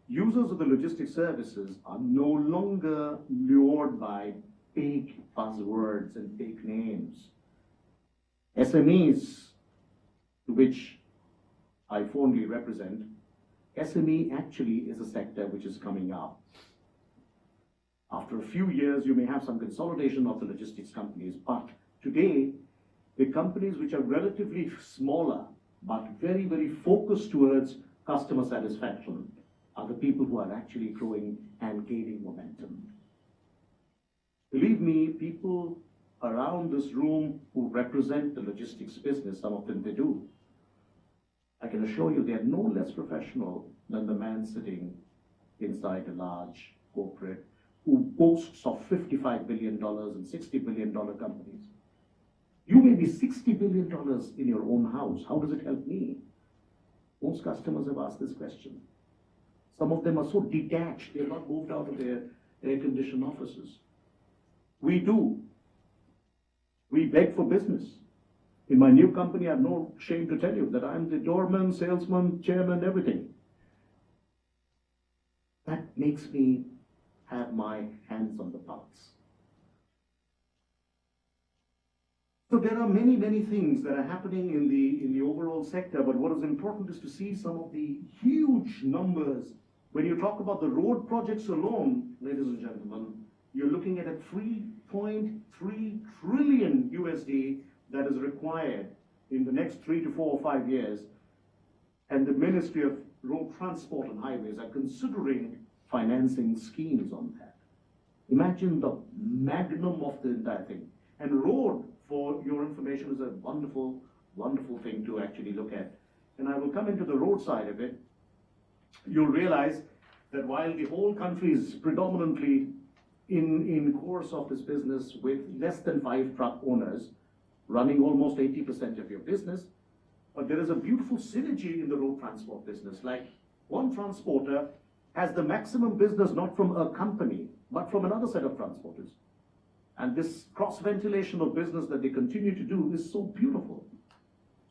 Users of the logistics services are no longer lured by big buzzwords and big names. SMEs, to which I fondly represent, SME actually is a sector which is coming up. After a few years, you may have some consolidation of the logistics companies, but today, the companies which are relatively smaller, but very, very focused towards customer satisfaction, are the people who are actually growing and gaining momentum. Believe me, people around this room who represent the logistics business, some of them they do, I can assure you they are no less professional than the man sitting inside a large corporate who boasts of $55 billion and $60 billion companies. You may be $60 billion in your own house. How does it help me? Most customers have asked this question. Some of them are so detached, they're not moved out of their air-conditioned offices. We do. We beg for business. In my new company, I have no shame to tell you that I'm the doorman, salesman, chairman, everything. That makes me have my hands on the pulse. So there are many, many things that are happening in the overall sector, but what is important is to see some of the huge numbers. When you talk about the road projects alone, ladies and gentlemen, you're looking at a 3.3 trillion USD that is required in the next 3 to 4 or 5 years. And the Ministry of Road Transport and Highways are considering financing schemes on that. Imagine the magnum of the entire thing. And road, for your information, is a wonderful, wonderful thing to actually look at. And I will come into the road side of it. You'll realize that while the whole country is predominantly in course of this business with less than 5 truck owners running almost 80% of your business, but there is a beautiful synergy in the road transport business. Like one transporter has the maximum business not from a company, but from another set of transporters. And this cross-ventilation of business that they continue to do is so beautiful.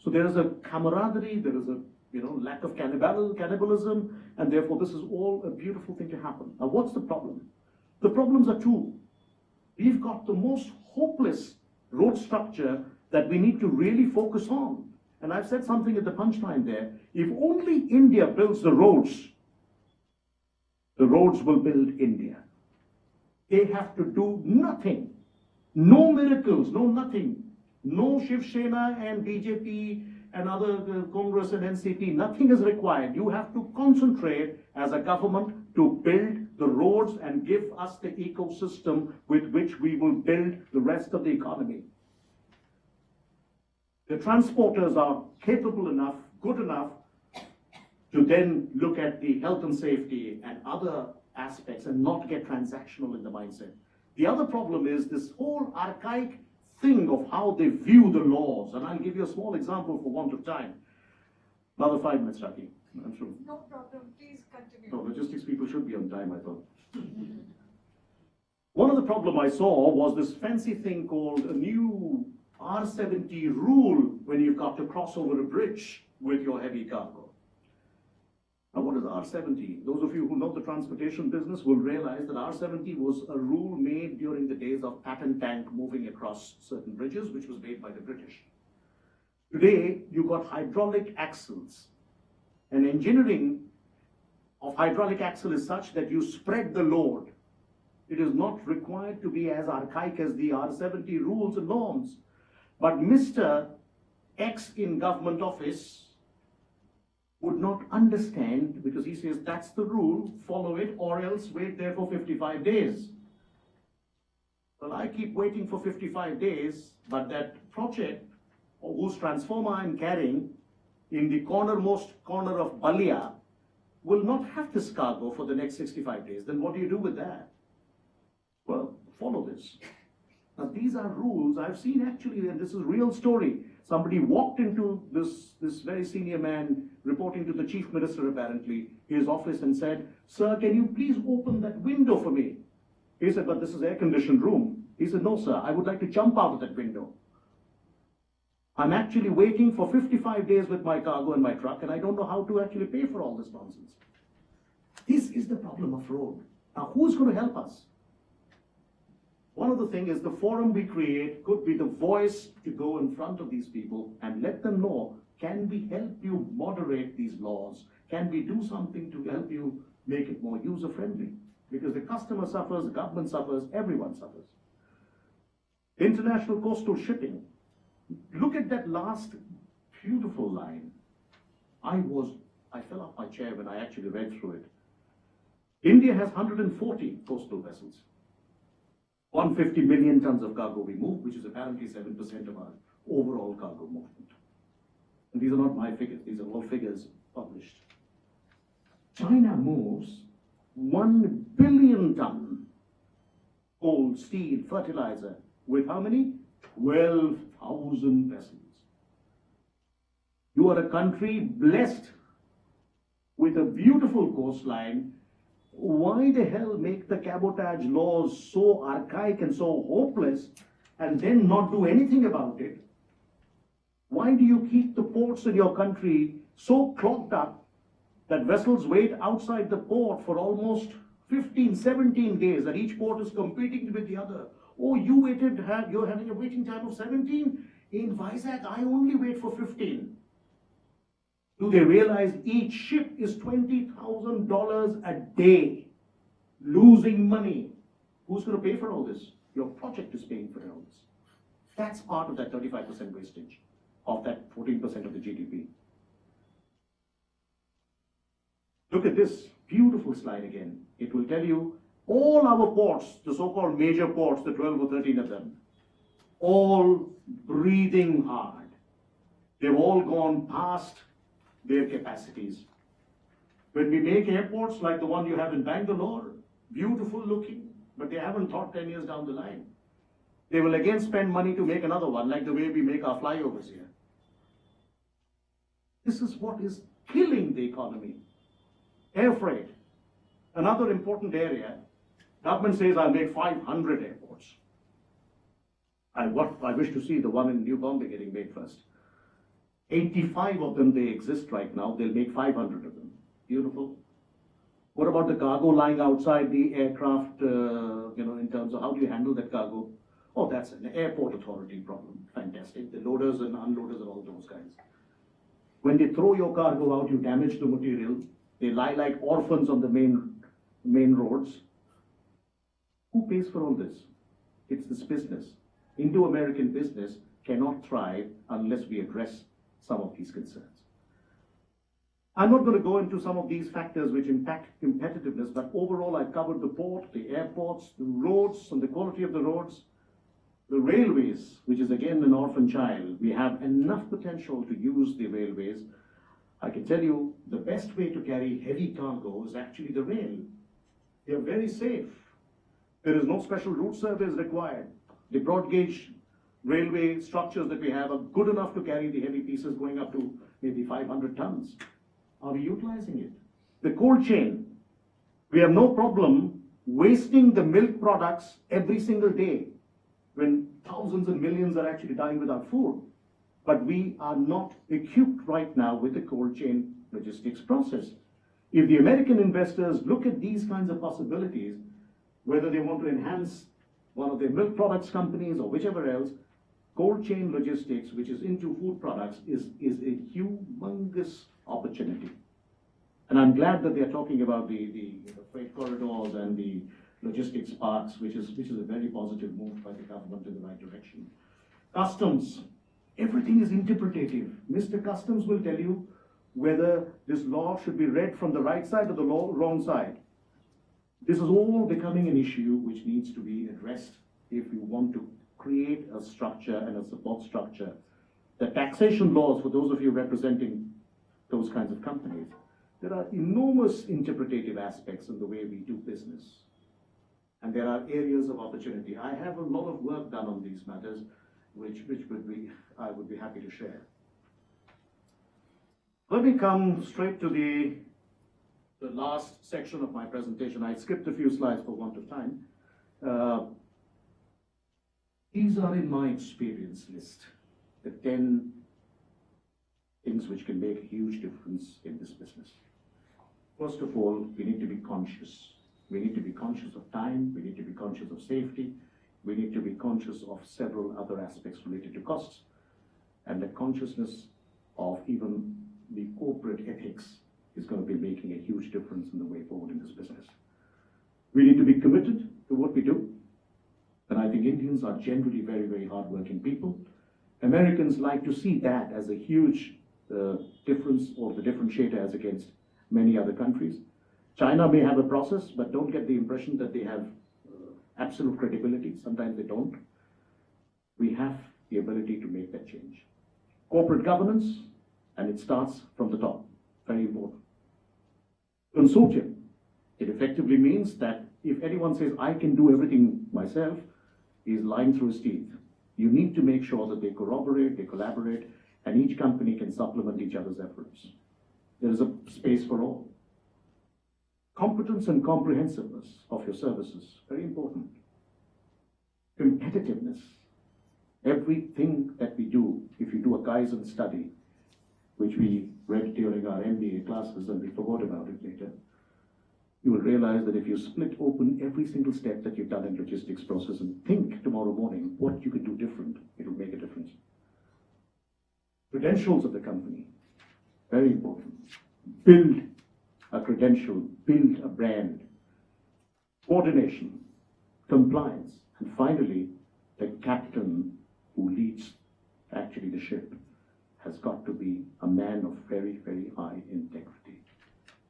So there is a camaraderie, there is a lack of cannibalism, and therefore this is all a beautiful thing to happen. Now what's the problem? The problems are two. We've got the most hopeless road structure that we need to really focus on. And I've said something at the punchline there. If only India builds the roads will build India. They have to do nothing. No miracles, no nothing. No Shiv Sena and BJP and other Congress and NCP, nothing is required. You have to concentrate as a government to build the roads and give us the ecosystem with which we will build the rest of the economy. The transporters are capable enough, good enough, to then look at the health and safety and other aspects and not get transactional in the mindset. The other problem is this whole archaic thing of how they view the laws. And I'll give you a small example for want of time. Another 5 minutes, Raki. I'm sure. No problem. Please continue. No, logistics people should be on time, I thought. One of the problems I saw was this fancy thing called a new R70 rule when you've got to cross over a bridge with your heavy cargo. Now, what is R70? Those of you who know the transportation business will realize that R70 was a rule made during the days of patent tank moving across certain bridges, which was made by the British. Today, you've got hydraulic axles. And engineering of hydraulic axle is such that you spread the load. It is not required to be as archaic as the R70 rules and norms. But Mr. X in government office would not understand, because he says that's the rule, follow it, or else wait there for 55 days. Well, I keep waiting for 55 days, but that project, or whose transformer I'm carrying, in the cornermost corner of Balia, will not have this cargo for the next 65 days. Then what do you do with that? Well, follow this. Now, these are rules I've seen actually, and this is a real story. Somebody walked into this very senior man reporting to the chief minister apparently, his office, and said, "Sir, can you please open that window for me?" He said, "But this is air-conditioned room." He said, "No, sir, I would like to jump out of that window. I'm actually waiting for 55 days with my cargo and my truck, and I don't know how to actually pay for all this nonsense." This is the problem of road. Now, who's going to help us? One of the things is the forum we create could be the voice to go in front of these people and let them know, can we help you moderate these laws? Can we do something to help you make it more user-friendly? Because the customer suffers, the government suffers, everyone suffers. International coastal shipping. Look at that last beautiful line. I fell off my chair when I actually read through it. India has 140 coastal vessels. 150 million tons of cargo we move, which is apparently 7% of our overall cargo movement. And these are not my figures, these are all figures published. China moves 1 billion ton coal, steel, fertilizer with how many? 12,000 vessels. You are a country blessed with a beautiful coastline. Why the hell make the cabotage laws so archaic and so hopeless and then not do anything about it? Why do you keep the ports in your country so clogged up that vessels wait outside the port for almost 15, 17 days, that each port is competing with the other? Oh, you're having a waiting time of 17? In Vizag, I only wait for 15. Do they realize each ship is $20,000 a day? Losing money. Who's going to pay for all this? Your project is paying for all this. That's part of that 35% wastage of that 14% of the GDP. Look at this beautiful slide again. It will tell you all our ports, the so-called major ports, the 12 or 13 of them, all breathing hard. They've all gone past their capacities. When we make airports like the one you have in Bangalore, beautiful looking, but they haven't thought 10 years down the line. They will again spend money to make another one, like the way we make our flyovers here. This is what is killing the economy. Air freight, another important area. Government says I'll make 500 airports. I wish to see the one in New Bombay getting made first. 85 of them, they exist right now. They'll make 500 of them. Beautiful. What about the cargo lying outside the aircraft, in terms of how do you handle that cargo? Oh, that's an airport authority problem. Fantastic. The loaders and unloaders are all those guys. When they throw your cargo out, you damage the material. They lie like orphans on the main roads. Who pays for all this? It's this business. Indo-American business cannot thrive unless we address some of these concerns. I'm not going to go into some of these factors which impact competitiveness, but overall I've covered the port, the airports, the roads and the quality of the roads, the railways, which is again an orphan child. We have enough potential to use the railways. I can tell you the best way to carry heavy cargo is actually the rail. They're very safe. There is no special route service required. The broad gauge railway structures that we have are good enough to carry the heavy pieces going up to maybe 500 tons. Are we utilizing it? The cold chain. We have no problem wasting the milk products every single day when thousands and millions are actually dying without food. But we are not equipped right now with the cold chain logistics process. If the American investors look at these kinds of possibilities, whether they want to enhance one of their milk products companies or whichever else, cold chain logistics, which is into food products, is a humongous opportunity. And I'm glad that they're talking about the freight corridors and the logistics parks, which is a very positive move by the government in the right direction. Customs, everything is interpretative. Mr. Customs will tell you whether this law should be read from the right side or the wrong side. This is all becoming an issue which needs to be addressed if you want to create a structure and a support structure. The taxation laws, for those of you representing those kinds of companies, there are enormous interpretative aspects in the way we do business. And there are areas of opportunity. I have a lot of work done on these matters, which I would be happy to share. Let me come straight to the last section of my presentation. I skipped a few slides for want of time. These are in my experience list, the 10 things which can make a huge difference in this business. First of all, we need to be conscious. We need to be conscious of time, we need to be conscious of safety, we need to be conscious of several other aspects related to costs, and the consciousness of even the corporate ethics is going to be making a huge difference in the way forward in this business. We need to be committed to what we do, and I think Indians are generally very, very hardworking people. Americans like to see that as a huge difference or the differentiator as against many other countries. China may have a process, but don't get the impression that they have absolute credibility. Sometimes they don't. We have the ability to make that change. Corporate governance, and it starts from the top. Very important. Consortium. It effectively means that if anyone says, I can do everything myself, he's lying through his teeth. You need to make sure that they corroborate, they collaborate, and each company can supplement each other's efforts. There is a space for all. Competence and comprehensiveness of your services, very important. Competitiveness. Everything that we do, if you do a Kaizen study, which we read during our MBA classes and we forgot about it later, you will realize that if you split open every single step that you've done in logistics process and think tomorrow morning what you could do different, it will make a difference. Credentials of the company, very important. Build a credential, build a brand. Coordination, compliance, and finally, the captain who leads actually the ship has got to be a man of very, very high integrity.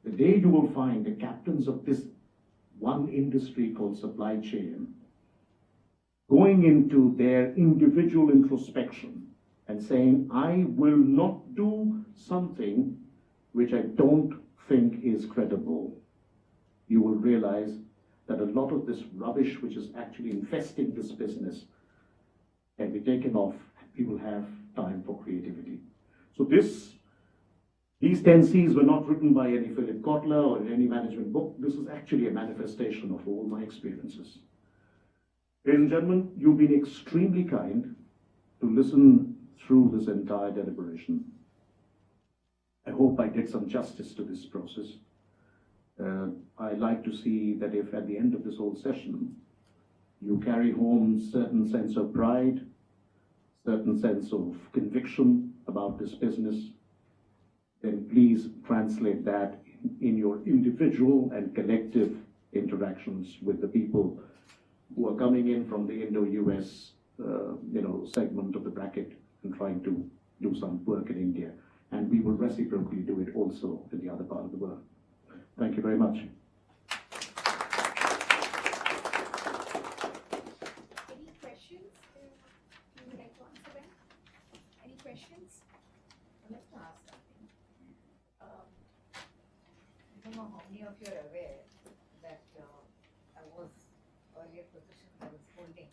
The day you will find the captains of this one industry called supply chain going into their individual introspection and saying, I will not do something which I don't think is credible, you will realize that a lot of this rubbish which is actually infesting this business can be taken off and people have time for creativity. So these 10 C's were not written by any Philip Kotler or in any management book. This is actually a manifestation of all my experiences. Ladies and gentlemen, you've been extremely kind to listen through this entire deliberation. I hope I did some justice to this process. I like to see that if at the end of this whole session, you carry home certain sense of pride, certain sense of conviction about this business, then please translate that in your individual and collective interactions with the people who are coming in from the Indo-US segment of the bracket and trying to do some work in India. And we will reciprocally do it also in the other part of the world. Thank you very much. Any questions? You would like to answer them? Any questions? I'd like to ask something. I don't know how many of you are aware that I was earlier position I was holding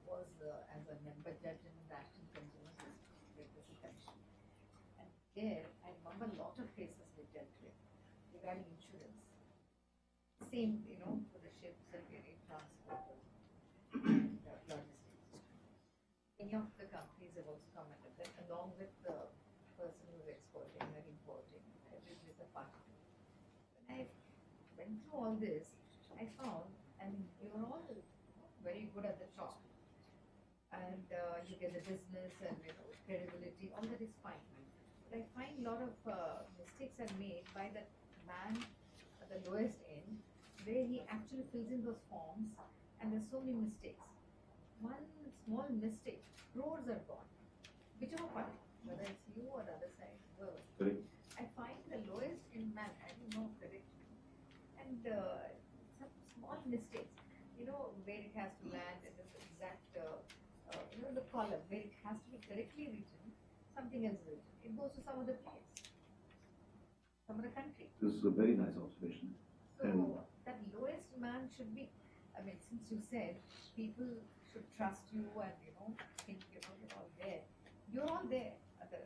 was as a member judge in the National Consumer Advocacy Commission. And there, I remember a lot of cases we dealt with regarding insurance. Same, for the ships and ferry transporters and logistics. Many of the companies have also come under that, along with the person who's exporting and importing, with a partner. When I went through all this, I found, you're all very good at the top, and you get the business and credibility, all that is fine. But I find a lot of mistakes are made by the man at the lowest end, where he actually fills in those forms, and there's so many mistakes. One small mistake, crores are gone. Whichever part, whether it's you or the other side, whoever. Correct. I find the lowest in man, I don't know correctly. And some small mistakes, where it has to land in this exact, the column, where it has to be correctly written, something else written. It goes to some other place, some other country. This is a very nice observation. So that lowest man should be, since you said people should trust you and think you're all there. You're all there at the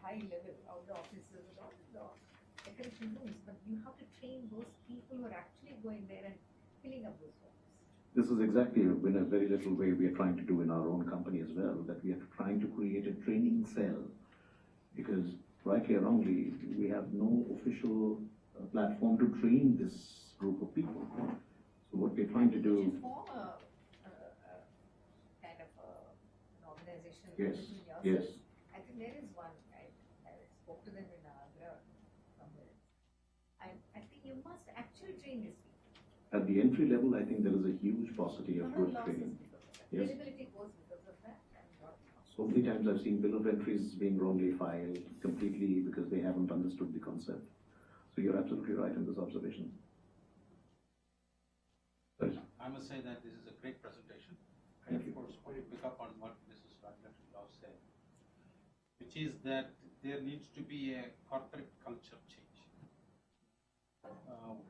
high high level of the officers and all the accreditation rooms, but you have to train those people who are actually going there and filling up those forms. This is exactly in a very little way we are trying to do in our own company as well, that we are trying to create a training cell, because rightly or wrongly, we have no official platform to train this group of people. So what we're trying to You do, should form a kind of an organization yes, between yourselves. yes, I think there is one. I spoke to them in Agra somewhere. I think you must actually train these people. at the entry level, I think there is a huge paucity of good training. Yes. Credibility goes because of that and not. So many times I've seen bill of entries being wrongly filed completely because they haven't understood the concept. So you're absolutely right in this observation. Yes. I must say that this is a great presentation. I Thank of you. course want to pick up on what Mrs. Rajlakshmi said, which is that there needs to be a corporate culture change.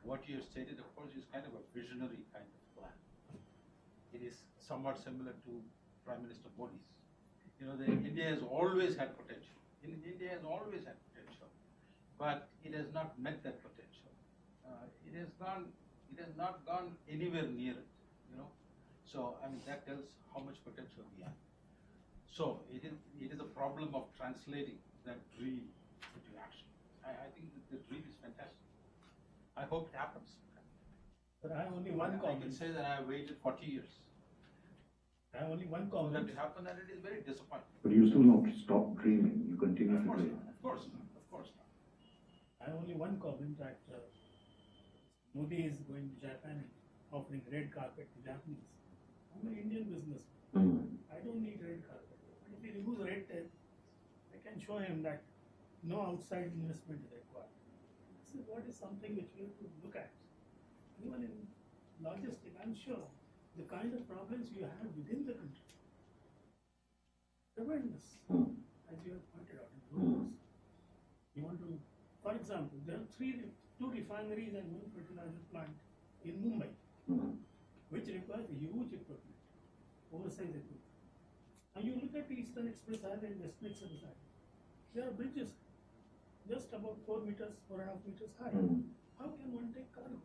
What you have stated, of course, is kind of a visionary kind of plan. It is somewhat similar to Prime Minister Modi's. You know, India has always had potential. India has always had potential, but it has not met that potential. It has not gone anywhere near it. You know, so I mean that tells how much potential we have. So it is a problem of translating that dream into action. I think that the dream is fantastic. I hope it happens. But I have only one I can comment. say that I have waited 40 years I have only one for that comment. to happen, and it is very disappointing. But you still not stop dreaming, you continue Of to course dream. not. Of course not. Of course not. I have only one comment that Modi is going to Japan and offering red carpet to Japanese. I'm an Indian businessman. I don't need red carpet. But if he removes red tape, I can show him that no outside investment is required. This is what is something which we have to look at. Even in logistics, I'm sure the kind of problems you have within the country. Tremendous, as you have pointed out in roads. You want to, for example, there are two refineries and one fertilizer plant in Mumbai, which requires huge equipment, oversized equipment. Now you look at the Eastern Express Highway and Western Express Highway. There are bridges just about 4 meters, 4.5 meters high. How can one take cargo?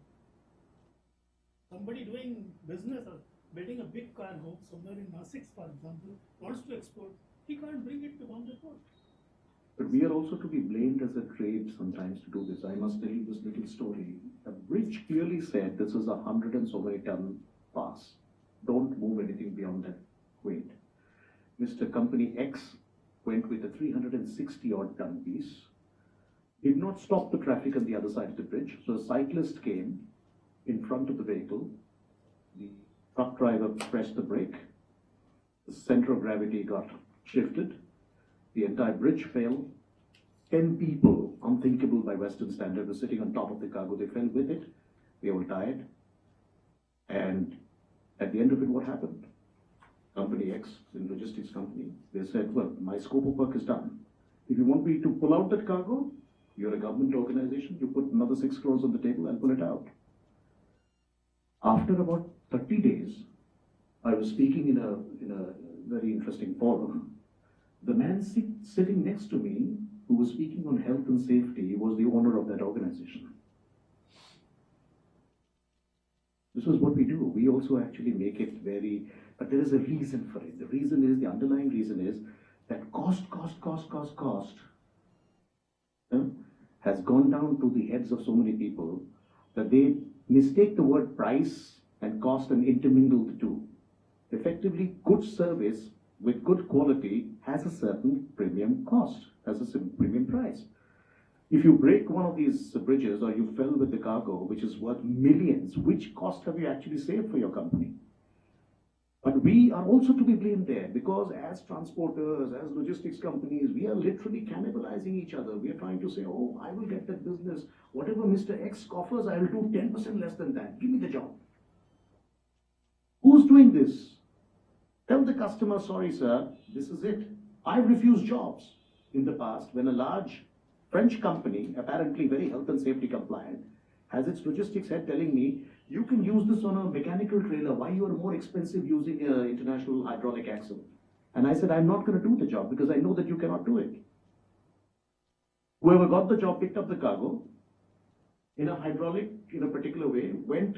Somebody doing business or building a big cargo somewhere in Nasik, for example, wants to export, he can't bring it to Bombay port. But we are also to be blamed as a trade sometimes to do this. I must tell you this little story. A bridge clearly said this is 100 and so many ton pass. Don't move anything beyond that weight. Mr. Company X went with a 360 odd ton piece, did not stop the traffic on the other side of the bridge. So a cyclist came in front of the vehicle. The truck driver pressed the brake. The center of gravity got shifted. The entire bridge fell. 10 people, unthinkable by Western standard, were sitting on top of the cargo. They fell with it. They all died. And at the end of it, what happened? Company X, the logistics company, they said, well, my scope of work is done. If you want me to pull out that cargo, you're a government organization, you put another 6 crores on the table, I'll pull it out. After about 30 days, I was speaking in a very interesting forum. The man sitting next to me, who was speaking on health and safety, was the owner of that organization. This is what we do. We also actually make it very, but there is a reason for it. The underlying reason is that cost has gone down to the heads of so many people that they mistake the word price and cost and intermingle the two. Effectively, good service with good quality has a certain premium cost, has a premium price. If you break one of these bridges or you fell with the cargo, which is worth millions, which cost have you actually saved for your company? But we are also to be blamed there because as transporters, as logistics companies, we are literally cannibalizing each other. We are trying to say, oh, I will get that business. Whatever Mr. X offers, I will do 10% less than that. Give me the job. Who's doing this? Tell the customer, sorry, sir, this is it. I've refused jobs in the past when a large French company, apparently very health and safety compliant, has its logistics head telling me, you can use this on a mechanical trailer. Why you are more expensive using an international hydraulic axle? And I said, I'm not going to do the job because I know that you cannot do it. Whoever got the job picked up the cargo in a hydraulic, in a particular way, went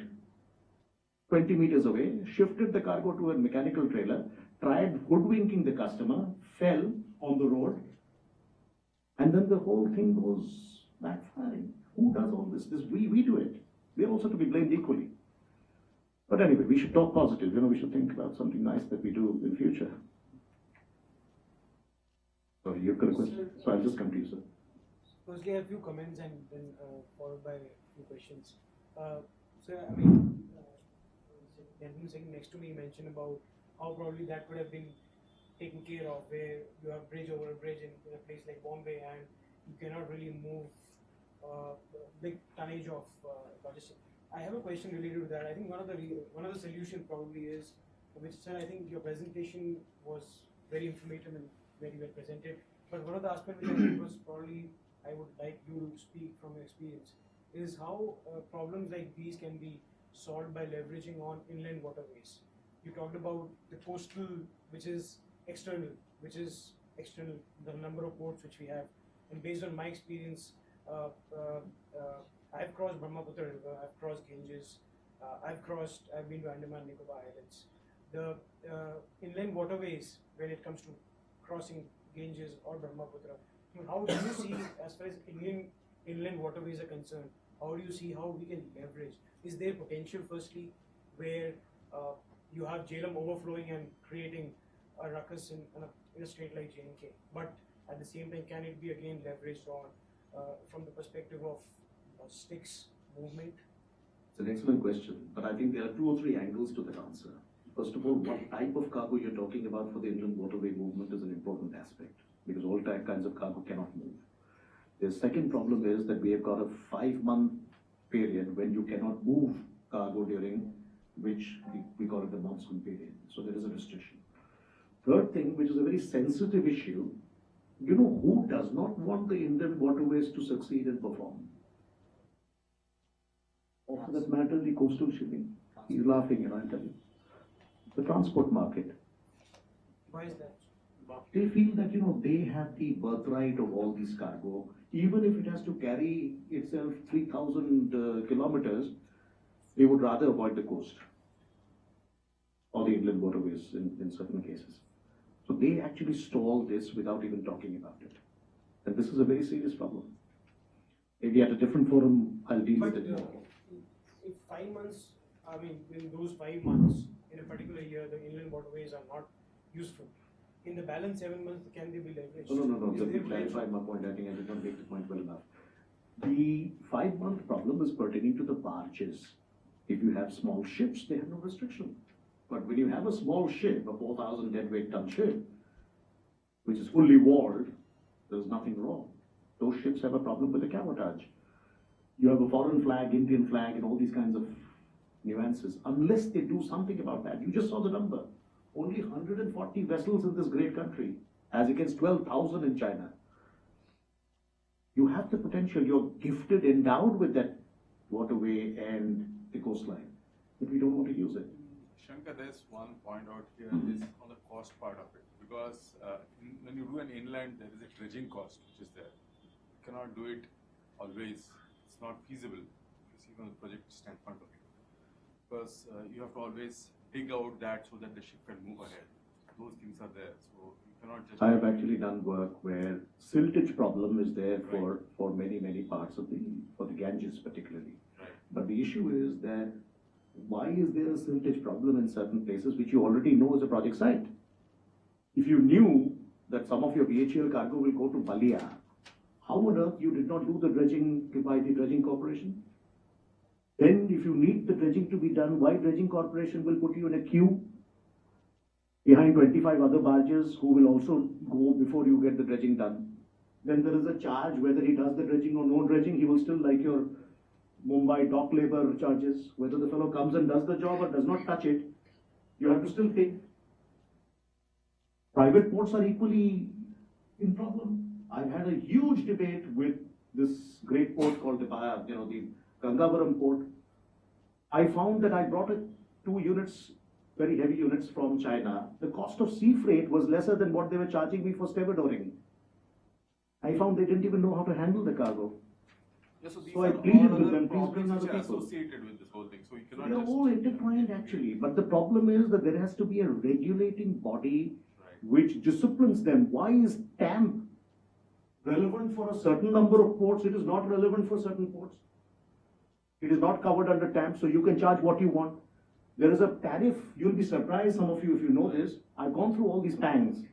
20 meters away, shifted the cargo to a mechanical trailer, tried hoodwinking the customer, fell on the road, and then the whole thing goes backfiring. Who does all this? We do it. We're also to be blamed equally. But anyway, we should talk positive. We should think about something nice that we do in future. Sorry, you've got a question? So I'll just come to you, sir. Firstly, I have a few comments and then followed by a few questions. So, I mean, the gentleman sitting next to me mentioned about how probably that could have been taken care of, where you have bridge over a bridge in a place like Bombay and you cannot really move big tonnage of logistics. I have a question related to that. I think one of the solution probably is, which sir, I think your presentation was very informative and very well presented. But one of the aspects which I think was probably I would like you to speak from your experience is how problems like these can be solved by leveraging on inland waterways. You talked about the coastal, which is external, the number of ports which we have. And based on my experience, I've crossed Brahmaputra River, I've crossed Ganges, I've been to Andaman Nicobar Islands. The inland waterways, when it comes to crossing Ganges or Brahmaputra, how do you see, as far as Indian inland waterways are concerned, how do you see how we can leverage? Is there potential, firstly, where you have Jhelum overflowing and creating a ruckus in a state like J&K? But at the same time, can it be again leveraged on from the perspective of Styx movement? It's an excellent question, but I think there are 2 or 3 angles to that answer. First of all, what type of cargo you're talking about for the inland waterway movement is an important aspect, because all kinds of cargo cannot move. The second problem is that we have got a 5-month period when you cannot move cargo during which we call it the monsoon period. So there is a restriction. Third thing, which is a very sensitive issue, who does not want the inland waterways to succeed and perform? For that matter, the coastal shipping. He's laughing, I'll tell you. The transport market. Why is that? They feel that, they have the birthright of all this cargo. Even if it has to carry itself 3,000 kilometers, they would rather avoid the coast or the inland waterways in certain cases. So they actually stall this without even talking about it. And this is a very serious problem. Maybe at a different forum, I'll deal with it more. If 5 months, in those 5 months, in a particular year, the inland waterways are not useful. In the balance 7 months, can they be leveraged? No. Let me clarify my point. I think I did not make the point well enough. The 5-month problem is pertaining to the barges. If you have small ships, they have no restriction. But when you have a small ship, a 4,000 deadweight ton ship, which is fully walled, there's nothing wrong. Those ships have a problem with the cabotage. You have a foreign flag, Indian flag, and all these kinds of nuances. Unless they do something about that. You just saw the number. Only 140 vessels in this great country, as against 12,000 in China. You have the potential. You're gifted, endowed with that waterway and the coastline, but we don't want to use it. Shankar, there's one point out here is on the cost part of it, because when you do an inland, there is a dredging cost which is there. You cannot do it always. It's not feasible. You see from the project standpoint of view, because you have to always dig out that so that the ship can move ahead. Those things are there, so you cannot just. I have actually done work where siltage problem is there for many parts of for the Ganges particularly. Right. But the issue is that why is there a siltage problem in certain places which you already know is a project site? If you knew that some of your BHEL cargo will go to Balia, how on earth you did not do the dredging by the dredging corporation? Then if you need the dredging to be done, why dredging corporation will put you in a queue behind 25 other barges who will also go before you get the dredging done? Then there is a charge whether he does the dredging or no dredging, he will still like your Mumbai dock labor charges. Whether the fellow comes and does the job or does not touch it, you have to still pay. Private ports are equally in problem. I've had a huge debate with this great port called the Gangavaram port. I found that I brought 2 units, very heavy units from China. The cost of sea freight was lesser than what they were charging me for stevedoring. I found they didn't even know how to handle the cargo. Yeah, so these So I are pleaded all with other them, please bring problems other which are people. associated with this whole thing. So you cannot They're just all intertwined actually, but the problem is that there has to be a regulating body Right. which disciplines them. Why is TAMP relevant for a certain number of ports? It is not relevant for certain ports. It is not covered under TAMP, so you can charge what you want. There is a tariff, you'll be surprised, some of you, if you know this. I've gone through all these pangs,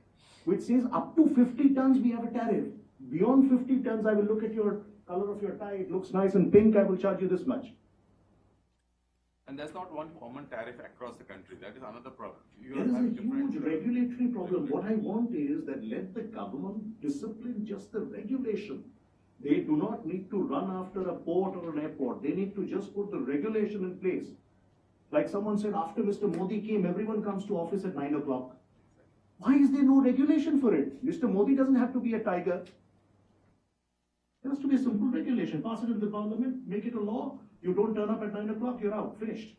which says up to 50 tons we have a tariff. Beyond 50 tons, I will look at your color of your tie, it looks nice and pink, I will charge you this much. And there's not one common tariff across the country. That is another problem. You There is have a different, huge regulatory problem. What I want is that let the government discipline just the regulation. They do not need to run after a port or an airport. They need to just put the regulation in place. Like someone said, after Mr. Modi came, everyone comes to office at 9 o'clock. Why is there no regulation for it? Mr. Modi doesn't have to be a tiger. There has to be a simple regulation. Pass it in the parliament, make it a law. You don't turn up at 9 o'clock, you're out, finished.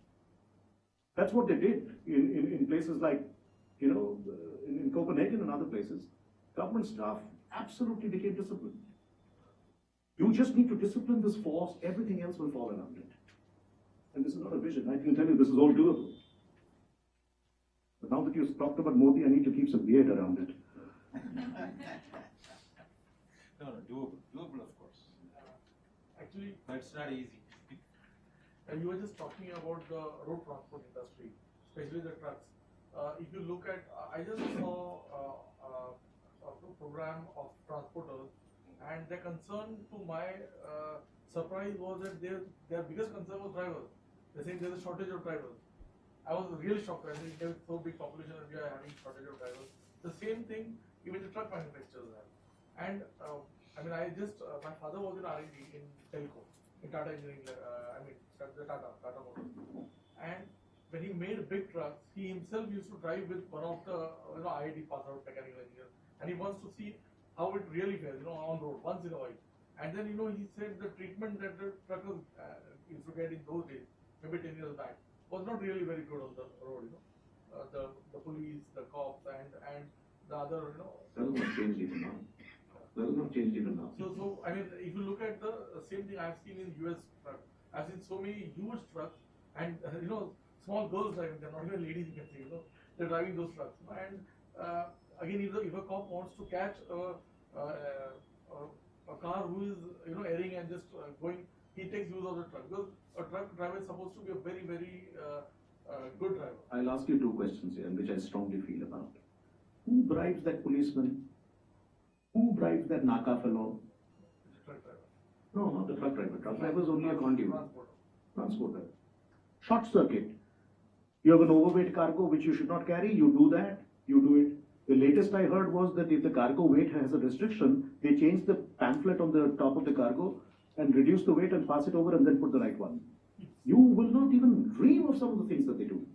That's what they did in places like, in Copenhagen and other places. Government staff absolutely became disciplined. You just need to discipline this force, everything else will fall around it. And this is not a vision. I can tell you this is all doable. But now that you've talked about Modi, I need to keep some beard around it. No, doable of course. Actually, But it's not easy. And you were just talking about the road transport industry, especially the trucks. If you look at, I just saw a program of transporters, and their concern, to my surprise, was that their biggest concern was drivers. They're saying there's a shortage of drivers. I was really shocked. I think there's so big population and we are having shortage of drivers. The same thing even the truck manufacturers have. And my father was in R&D in Telco, in Tata Engineering, the Tata Motors. And when he made big trucks, he himself used to drive with one of the IIT pass out mechanical engineers, and he wants to see how it really fares, on road once in a while. And then he said the treatment that the truckers used to get in those days, maybe 10 years back, was not really very good on the road. The police, the cops, and the other. That has not changed even now. That has not changed even now. So if you look at the same thing I've seen in US trucks, I've seen so many huge trucks, and small girls driving. They're not even ladies, you can see. They're driving those trucks. And again, if a cop wants to catch a car who is erring and just going, he takes use of the truck, because a truck driver is supposed to be a very, very good driver. I'll ask you two questions here, which I strongly feel about. Who bribes that policeman? Who bribes that Naka fellow? Truck driver. No, not the truck driver. Truck driver is only a conduit. Transporter. Transporter. Short circuit. You have an overweight cargo which you should not carry, you do that, you do it. The latest I heard was that if the cargo weight has a restriction, they change the pamphlet on the top of the cargo and reduce the weight and pass it over and then put the right one. You will not even dream of some of the things that they do.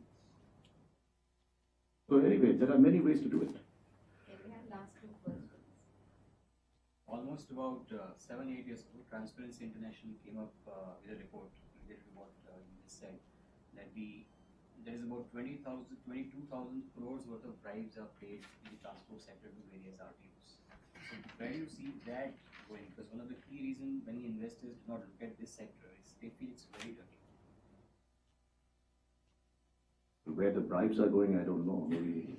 So anyway, there are many ways to do it. Okay, we have last two questions. Almost about 7-8 years ago, Transparency International came up with a report related to what you just said, that there is about 22,000 crores worth of bribes are paid in the transport sector to various RTOs. So where do you see that going? Because one of the key reasons many investors do not look at this sector is they feel it's very dirty. Where the bribes are going, I don't know. Maybe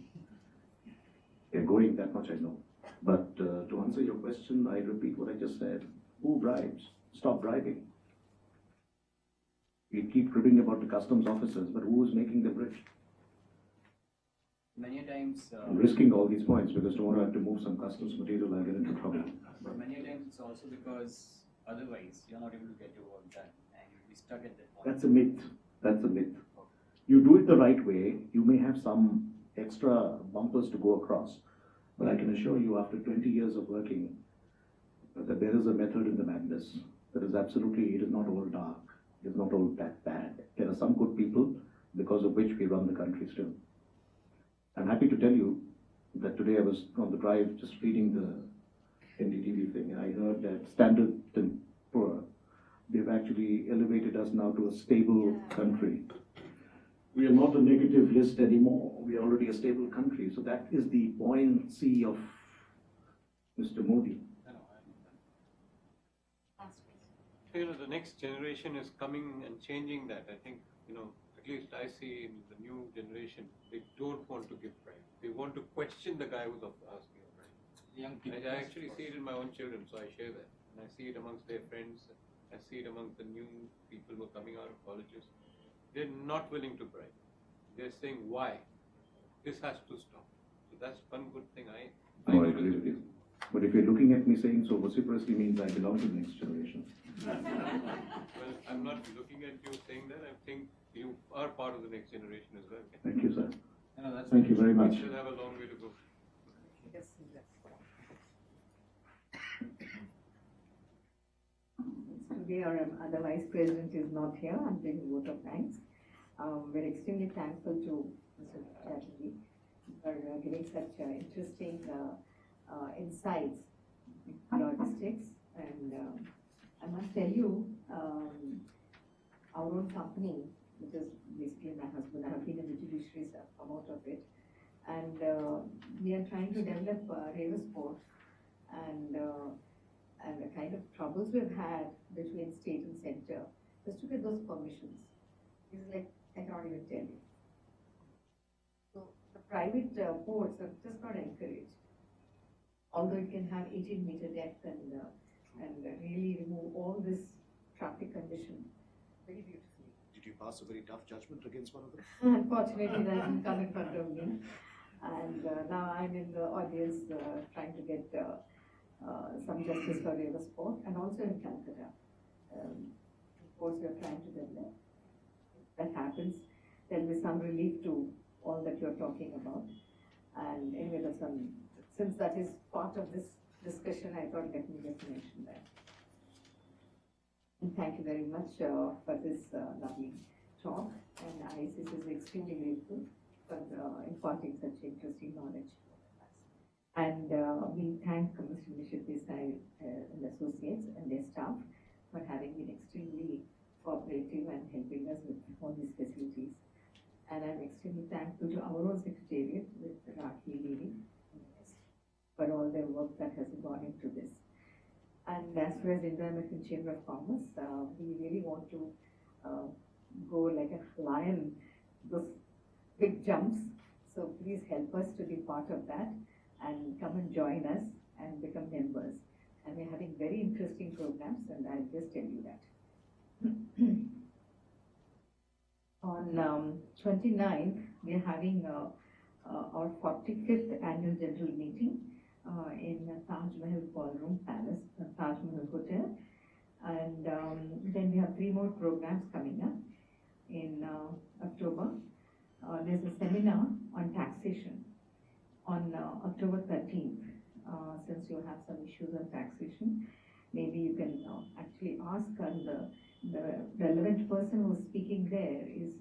they're going, that much I know. But to answer your question, I repeat what I just said. Who bribes? Stop bribing. We keep cribbing about the customs officers, but who is making them rich? Many a times, I'm risking all these points because tomorrow I have to move some customs material, I'll get into trouble. but many a times it's also because otherwise you're not able to get your work done and you'll be stuck at that point. That's a myth. That's a myth. You do it the right way, you may have some extra bumpers to go across. But I can assure you, after 20 years of working, that there is a method in the madness. That is absolutely, it is not all dark. It is not all that bad. There are some good people because of which we run the country still. I'm happy to tell you that today I was on the drive just reading the NDTV thing, and I heard that Standard & Poor, they've actually elevated us now to a stable country. We are not a negative list anymore. We are already a stable country. So that is the buoyancy of Mr. Modi. the next generation is coming and changing that. I think, at least I see in the new generation, they don't want to give bribe. They want to question the guy who's asking a bribe. Young people. I actually see it in my own children, so I share that. And I see it amongst their friends. I see it amongst the new people who are coming out of colleges. They're not willing to bribe. They're saying, why? This has to stop. So that's one good thing I No, I agree with you. But if you're looking at me saying so vociferously means I belong to the next generation. Well, I'm not looking at you saying that. I think you are part of the next generation as well. Thank you, sir. That's Thank you very much. We still have a long way to go. Yes, Today our other vice president is not here. I'm doing a vote of thanks. We're extremely thankful to Mr. Chatterjee for giving such interesting insights in logistics. And I must tell you, our own company, which is basically my husband, I have been in the judiciary, so I've come out of it. And we are trying to develop river sport, and the kind of troubles we've had between state and center just to get those permissions is like, I cannot even tell you. So the private ports are just not encouraged. Although it can have 18-meter depth and really remove all this traffic condition very beautifully. Did you pass a very tough judgment against one of them? Unfortunately, that didn't come in front of me. And now I'm in the audience trying to get some justice for river sport, and also in Calcutta. Of course, we're trying to develop. If that happens, there'll be some relief to all that you're talking about. And anyway, since that is part of this discussion, I thought let me just mention that. And thank you very much for this lovely talk. And IACC is extremely grateful for imparting such interesting knowledge. And we thank Mr. Nishit Desai and Associates and their staff for having been extremely cooperative and helping us with all these facilities. And I'm extremely thankful to our own secretariat with Rakhi leading for all their work that has gone into this. And as far as Indo-American Chamber of Commerce, we really want to go like a lion, those big jumps. So please help us to be part of that and come and join us and become members. And we're having very interesting programs, and I'll just tell you that. On 29th, we're having our 45th annual general meeting in Taj Mahal Ballroom Palace, Taj Mahal Hotel. And then we have 3 more programs coming up in October. There's a seminar on taxation on October 13th. Since you have some issues on taxation, maybe you can actually ask, and the relevant person who's speaking there is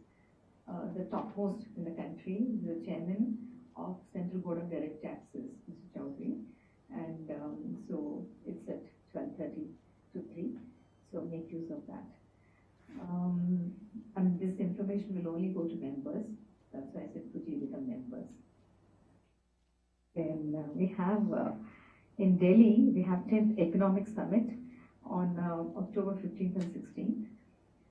the topmost in the country, the chairman of Central Board of Direct Taxes, Mr. Chaudhary. And so it's at 12:30 to 3, so make use of that. And this information will only go to members. That's why I said, could you become members? Then we have in Delhi, we have 10th Economic Summit on October 15th and 16th,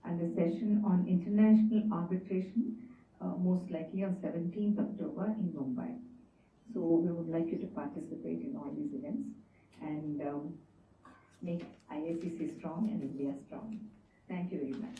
and the session on international arbitration most likely on 17th October in Mumbai. So we would like you to participate in all these events and make IACC strong and India strong. Thank you very much.